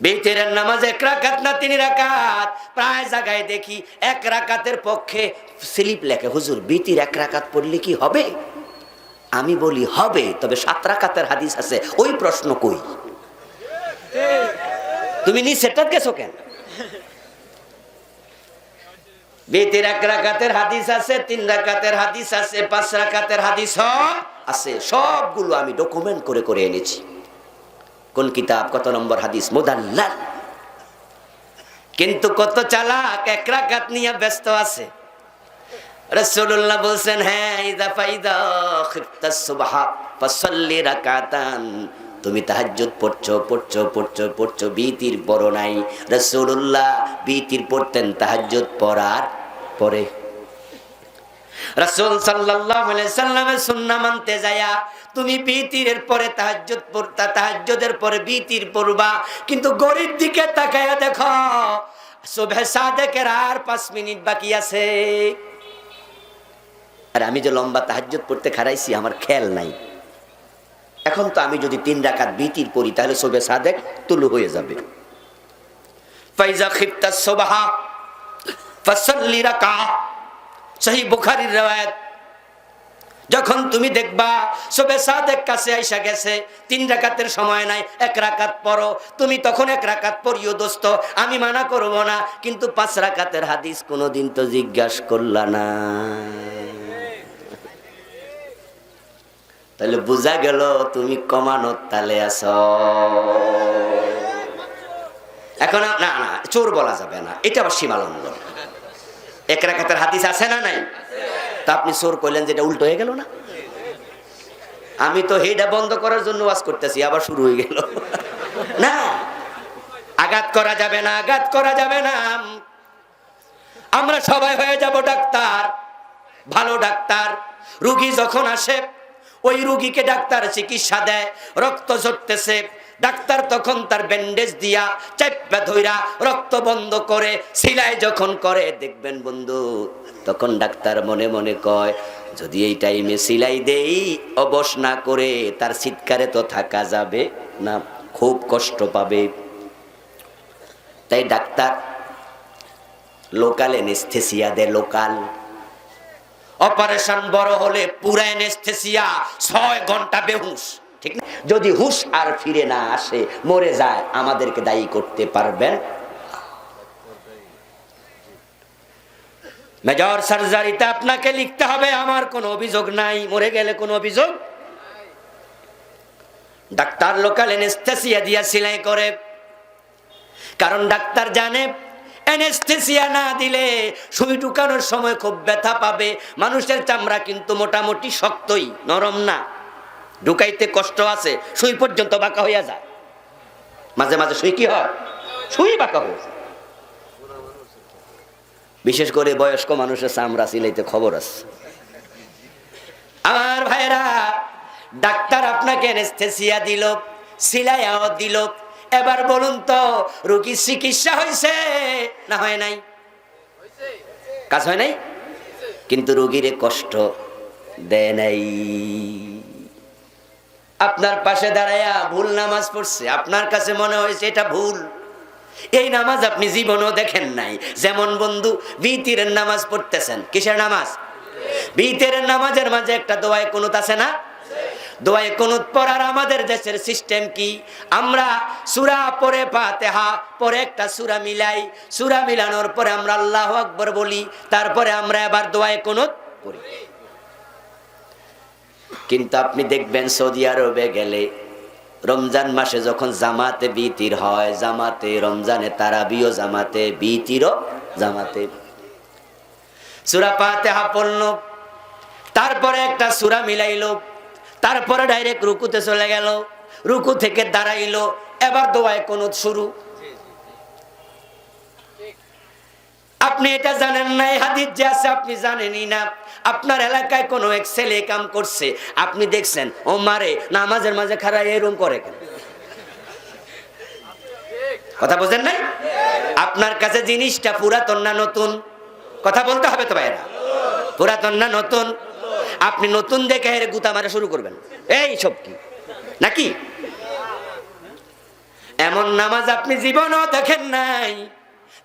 বিতিরের নামাজ 1 রাকাত না 3 রাকাত, প্রায় জায়গায় দেখি 1 রাকাতের পক্ষে স্লিপ লেখে, হুজুর বিতির 1 রাকাত পড়লে কি হবে? আমি বলি হবে, তবে 7 রাকাতের হাদিস আছে, ওই প্রশ্ন কই? তুমি নিচেরটা গেছো কেন? বিতির 1 রাকাতের হাদিস আছে, 3 রাকাতের হাদিস আছে, 5 রাকাতের হাদিস আছে, সবগুলো আমি ডকুমেন্ট করে করে এনেছি। কোন কিতাব, কত নম্বর হাদিস, মুদাল্লাল। কিন্তু কত চালাক, 1 রাকাত নিয়ে ব্যস্ত আছে। রাসূলুল্লাহ বলছেন, হ্যাঁ, ইযা ফাইদা খিফতাস সুবহা ফাসাল্লি রাকাতান, তুমি তাহাজ্জুদ পড়ছো, বিতির পড়ো নাই। রাসূলুল্লাহ বিতির পড়তেন তাহাজ্জুদ পড়ার পরে। রাসূল সাল্লাল্লাহু আলাইহি সাল্লামের সুন্নাহ মানতে যায়া তুমি বিতিরের পরে তাহাজ্জুদ পড়তা, তাহাজ্জুদের পরে বিতির পড়বা, কিন্তু গরিব দিকে তাকায়া দেখো সুবহে সাদেকের আর 5 মিনিট বাকি আছে। আর আমি যে লম্বা তাহাজ্জুদ পড়তে খারাইছি আমার খেয়াল নাই। এখন তো আমি যদি 3 রাকাত বিতির পড়ি তাহলে সুবহে সাদেক তুলু হয়ে যাবে। ফাইজা খিফতাস সুবহা ফাসাল্লি রাকা, সহিহ বুখারীর riwayat। যখন তুমি দেখবা সুবহে সাদেক কাছে আইসা গেছে, 3 রাকাতের সময় নাই, 1 রাকাত পড়ো, তুমি তখন 1 রাকাত পড়িও দোস্ত, আমি মানা করব না, কিন্তু 5 রাকাতের হাদিস কোনোদিন তো জিজ্ঞাসা করলা না। তাহলে বোঝা গেল তুমি কমানোর তালে আছো। এখন না না, চোর বলা যাবে না, এটা আবার সীমালঙ্ঘন। 1 রাকাতের হাদিস আছে না নাই? তা আপনি চোর কইলেন, যেটা উল্টো হয়ে গেল না? আমি তো হেডা বন্ধ করার জন্য ওয়াজ করতেছি, আবার শুরু হয়ে গেল। না, আঘাত করা যাবে না, আঘাত করা যাবে না। আমরা সবাই হয়ে যাব ডাক্তার, ভালো ডাক্তার। রোগী যখন আসে, ওই রোগীকে ডাক্তার চিকিৎসা দেয়, রক্ত ঝরতেছে, ডাক্তার তখন তার ব্যান্ডেজ দিয়া চাপা ধইরা রক্ত বন্ধ করে সেলাই যখন করে, দেখবেন বন্ধু তখন ডাক্তার মনে মনে কয়, যদি এই টাইমে সেলাই দেই, অবশ না করে তার চিৎকারে তো থাকা যাবে না, খুব কষ্ট পাবে। তাই ডাক্তার লোকাল এনেস্থেসিয়া দেয়, লোকাল। অপারেশন বড় হলে পুরা এনেস্থেসিয়া, 6 ঘন্টা বেহুশ, ঠিক না? যদি হুশ আর ফিরে না আসে, মরে যায়, আমাদেরকে দায়ী করতে পারবেন? মেজর সার্জারিতে আপনাকে লিখতে হবে আমার কোনো অভিযোগ নাই, মরে গেলে কোনো অভিযোগ। ডাক্তার লোকাল এনেস্থেসিয়া দিয়া সেলাই করে, কারণ ডাক্তার জানে অ্যানেস্থেসিয়া না দিলে সুই ঢুকানোর সময় খুব ব্যথা পাবে। মানুষের চামড়া কিন্তু মোটামুটি শক্তই, নরম না, ঢুকাইতে কষ্ট আছে, সুই পর্যন্ত বাঁকা হইয়া যায়। মাঝে মাঝে সুই কি হয়, সুই বাঁকা হয়ে যায়। বিশেষ করে বয়স্ক মানুষের চামড়া সিলাইতে খবর আছে। আমার ভাইরা, ডাক্তার আপনাকে অ্যানেস্থেসিয়া দিল, সিলাইয়াও দিল, এবার বলুন তো রোগী চিকিৎসা হয়েছে না হয় নাই? কাজ হয় নাই, কিন্তু রোগীরে কষ্ট দেয় নাই। আপনার পাশে দাঁড়ায়া ভুল নামাজ পড়ছে, আপনার কাছে মনে হয়েছে এটা ভুল, এই নামাজ আপনি জীবনেও দেখেন নাই। যেমন বন্ধু বিতিরের নামাজ পড়তেছেন, কিসের নামাজ? বিতিরের নামাজের মাঝে একটা দোয়ায়ে কুনুত আছে না? দোয়ায়ে কুনুত পড়ার আমাদের দেশের সিস্টেম কি, আমরা সূরা পড়ে ফাতিহা পরে একটা সূরা মিলাই, সূরা মিলানোর পরে আমরা আল্লাহু আকবার বলি, তারপরে আমরা আবার দোয়ায়ে কুনুত পড়ি। কিন্তু আপনি দেখবেন সৌদি আরবে গেলে রমজান মাসে যখন জামাতে বিতির হয়, জামাতে রমজানে তারাবিও জামাতে, বিতিরও জামাতে, সূরা ফাতিহা পড়ল, তারপরে একটা সূরা মিলাইলো, তারপরে ডাইরেক্ট রুকুতে চলে গেল, রুকু থেকে দাঁড়াইলো, এবার দোয়ায়ে কুনুত শুরু। আপনি এটা জানেন না, এই হাদিস যে আছে আপনি জানেনই না। আপনার এলাকায় কোনো এক ছেলে কাম করছে, আপনি দেখছেন, ও মারে নামাজের মাঝে খাড়া এরকম করে কেন? কথা বোঝেন নাই? আপনার কাছে জিনিসটা পুরাতন না নতুন? কথা বলতে হবে তো ভাইরা, পুরাতন না নতুন? আপনি নতুন দেখে হেরে গুতা মারা শুরু করবেন, এই সব কি নাকি? এমন নামাজ আপনি জীবনও দেখেন নাই,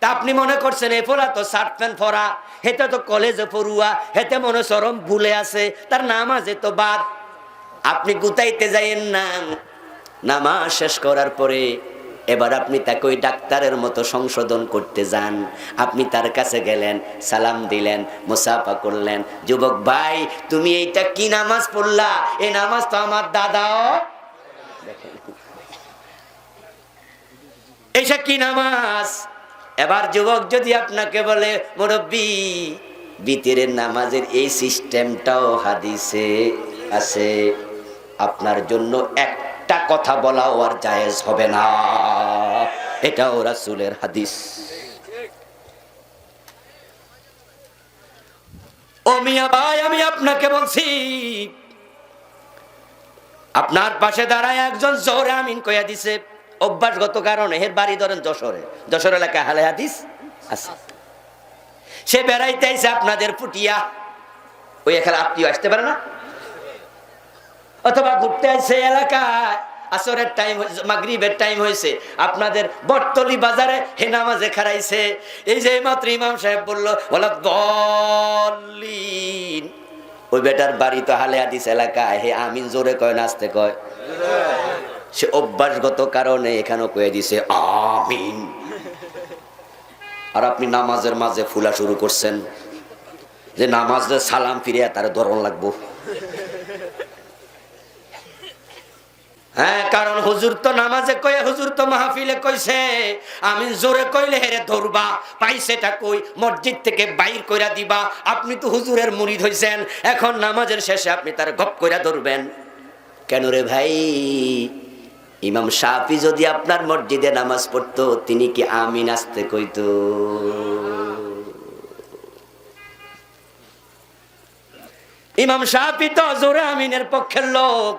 তা আপনি মনে করছেন এ ফোলা তো শার্ট প্যান্ট পরা, হেতে তো কলেজে পড়ুয়া, হেতে মনে চরম ভুলে আছে, তার নামাজে তো বাদ। আপনি গুতাইতে যাইয়েন না। নামাজ শেষ করার পরে এবার আপনি তাকে ওই ডাক্তারের মতো সংশোধন করতে যান। আপনি তার কাছে গেলেন, সালাম দিলেন, মুসাফা করলেন, যুবক ভাই তুমি এইটা কি নামাজ পড়লা? এই নামাজ তো আমার দাদাও দেখেন, এইসব কি নামাজ? এবার যুবক যদি আপনাকে বলে মুরব্বি বিতিরের নামাজের এই সিস্টেমটাও হাদিসে আছে, আপনার জন্য একটা কথা বলাও আর জায়েজ হবে না, এটাও রাসূলের হাদিস। ও মিয়া ভাই আমি আপনাকে বলছি, আপনার পাশে দাঁড়ায় একজন জোরে আমিন কইয়া দিছে, অভ্যাসগত কারণে এর বাড়ি ধরেন যশোর এলাকায় হালে হাদিস আছে, সে বেড়াইতে আইছে আপনাদের পুটিয়া, ওই এখানে আত্মীয় আসতে পারে না, অথবা ঘুরতে আসছে এলাকায়, আসরের টাইম মাগরিবের টাইম হয়েছে, আপনাদের বটতলি বাজারে হে নামাজে খারাইছে, এই যে মাত্র ইমাম সাহেব বললো বলা দলিন, ওই বেটার বাড়ি তো হালে হাদিস এলাকায়, হে আমিন জোরে কয় নাচতে কয়, সে অভ্যাসগত কারণে এখানেও কয়ে দিছে আমিন। আর আপনি নামাজের মাঝে ফুলা শুরু করছেন যে নামাজে সালাম ফিরিয়া তার ধরন লাগবো। হ্যাঁ, কারণ হুজুর তো নামাজে কয়ে, হুজুর তো মাহফিলে কইছে আমিন জোরে কইলে হেরে ধরবা, পাইছেটা কই? মসজিদ থেকে বাইর কইরা দিবা। আপনি তো হুজুরের মুরিদ হইছেন, এখন নামাজের শেষে আপনি তার গপ কইরা ধরবেন কেন রে ভাই? ইমাম শাফি যদি আপনার মসজিদে নামাজ পড়তো, তিনি কি আমিন আসতে কইতো? ইমাম শাফি তো জোরে আমিনের পক্ষের লোক।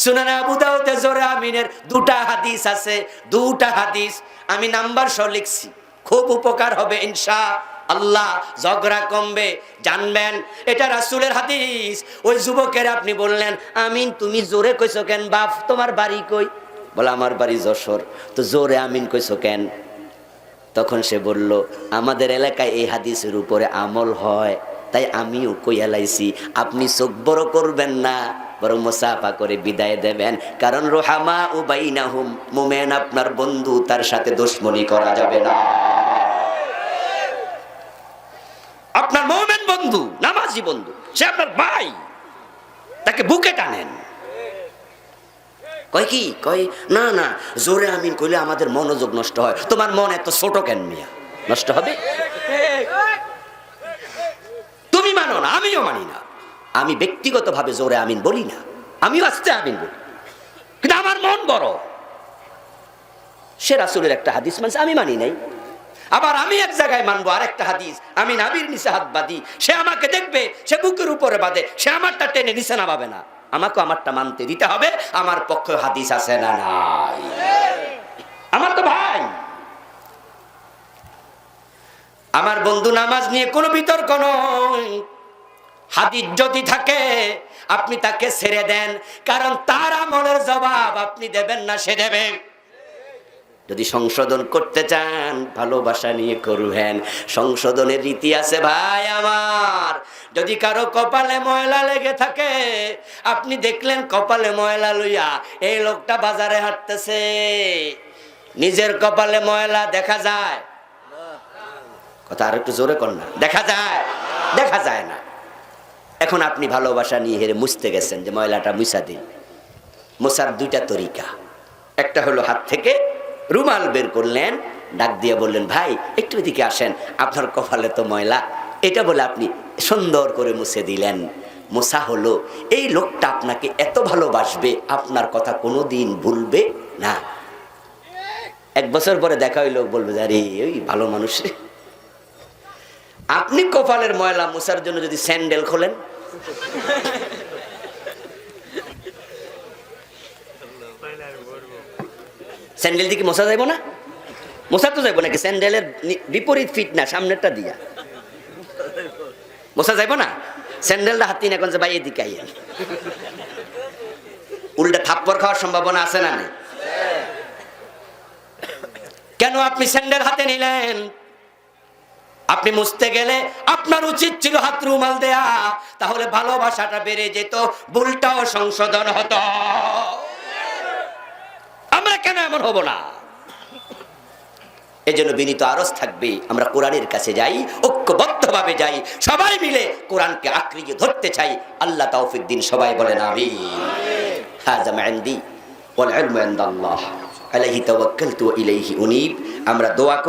সুনানে আবু দাউদে জোরে আমিনের দুটা হাদিস আছে, দুটা হাদিস আমি নাম্বার সহ লিখছি, খুব উপকার হবে ইনশাআল্লাহ, ঝগড়া কমবে, জানবেন এটা রাসূলের হাদিস। ওই যুবকের আপনি বললেন আমিন, তুমি জোরে কইছো কেন? বাপ তোমার বাড়ি কই? বলে আমার বাড়ি যশোর। তো জোরে আমিন কইছো কেন? তখন সে বলল আমাদের এলাকায় এই হাদিসের উপরে আমল হয়, তাই আমিও কইয়া লাইছি। আপনি চোখ বড় করবেন না, বরং মুসাফা করে বিদায় দেবেন, কারণ রুহামা বাইনাহুম, মুমিন আপনার বন্ধু, তার সাথে দুশমনি করা যাবে না। আপনার মুমিন বন্ধু, নামাজি বন্ধু, সে আপনার ভাই, তাকে বুকে টানেন। কয় কি? কয় না না, জোরে আমিন কইলে আমাদের মনোযোগ নষ্ট হয়। তোমার মন এত ছোট কেন মিয়া? নষ্ট হবে? তুমি মানো না, আমিও মানি না। আমি ব্যক্তিগতভাবে জোরে আমিন বলি না, আমিও আস্তে আমিন বলি, কিন্তু আমার মন বড়। সে রাসূলের একটা হাদিস মানছে, আমি মানি নাই। আবার আমি এক জায়গায় মানবো আর একটা হাদিস, আমি নাবির নিচে হাত বাঁধি, সে আমাকে দেখবে, সে বুকের উপরে বাঁধে, সে আমারটা টেনে নিচে নামাবে না, আমাকে আমারটা মানতে দিতে হবে। আমার পক্ষে হাদিস আছে না নাই? আমার তো ভাই, আমার বন্ধু, নামাজ নিয়ে কোনো বিতর্ক নয়। হাদিস যদি থাকে আপনি তাকে ছেড়ে দেন, কারণ তার আমলের জবাব আপনি দেবেন না, সে দেবে। যদি সংশোধন করতে চান ভালোবাসা নিয়ে করবেন, সংশোধনের রীতি আছে ভাই আমার। যদি কারো কপালে ময়লা লেগে থাকে, আপনি দেখলেন কপালে ময়লা লইয়া এই লোকটা বাজারে হাঁটতেছে, নিজের কপালে ময়লা দেখা যায়? কথা আর একটু জোরে কর না। দেখা যায়? দেখা যায় না। এখন আপনি ভালোবাসা নিয়ে হেরে মুছতে গেছেন যে ময়লাটা মুছা দিন। মোছার দুইটা তরিকা, একটা হলো হাত থেকে রুমাল বের করলেন, ডাক দিয়ে বললেন ভাই একটু এদিকে আসেন, আপনার কপালে তো ময়লা, এটা বলে আপনি সুন্দর করে মুছে দিলেন। মোছা হলো। এই লোকটা আপনাকে এত ভালোবাসবে, আপনার কথা কোনোদিন ভুলবে না। এক বছর পরে দেখা ওই লোক বলবে আরে ওই ভালো মানুষ রে। আপনি কপালের ময়লা মুছার জন্য যদি স্যান্ডেল খোলেন, স্যান্ডেল দিকে মশা যাইব না? মশা তো যাইব নাকি? স্যান্ডেলের বিপরীত ফিট না, সামনেরটা দিয়া মশা যাইব না? স্যান্ডেলটা হাতি না, এখন যে ভাই এদিকে আইয়েন, উল্টা থাপ্পড় খাওয়ার সম্ভাবনা আছে না নেই? কেন আপনি স্যান্ডেল হাতে নিলেন? আপনি মুছতে গেলে আপনার উচিত ছিল হাত রুমাল দেয়া, তাহলে ভালোবাসাটা বেড়ে যেত, ভুলটাও সংশোধন হতো। আমরা কেন এমন হব না? এজন্য বিনীত আরজ থাকবে, আমরা কোরআনের কাছে যাই, ঐক্যবদ্ধভাবে যাই, সবাই মিলে কোরআনকে আঁকড়িয়ে ধরতে চাই। আল্লাহ তৌফিক দিন, সবাই বলেন আমিন। হাযা মা ইনদি ওয়াল ইলমু ইনদাল্লাহ আলাইহি তাওয়াক্কালতু ওয়া ইলাইহি উনীব। আমরা দোয়া করি।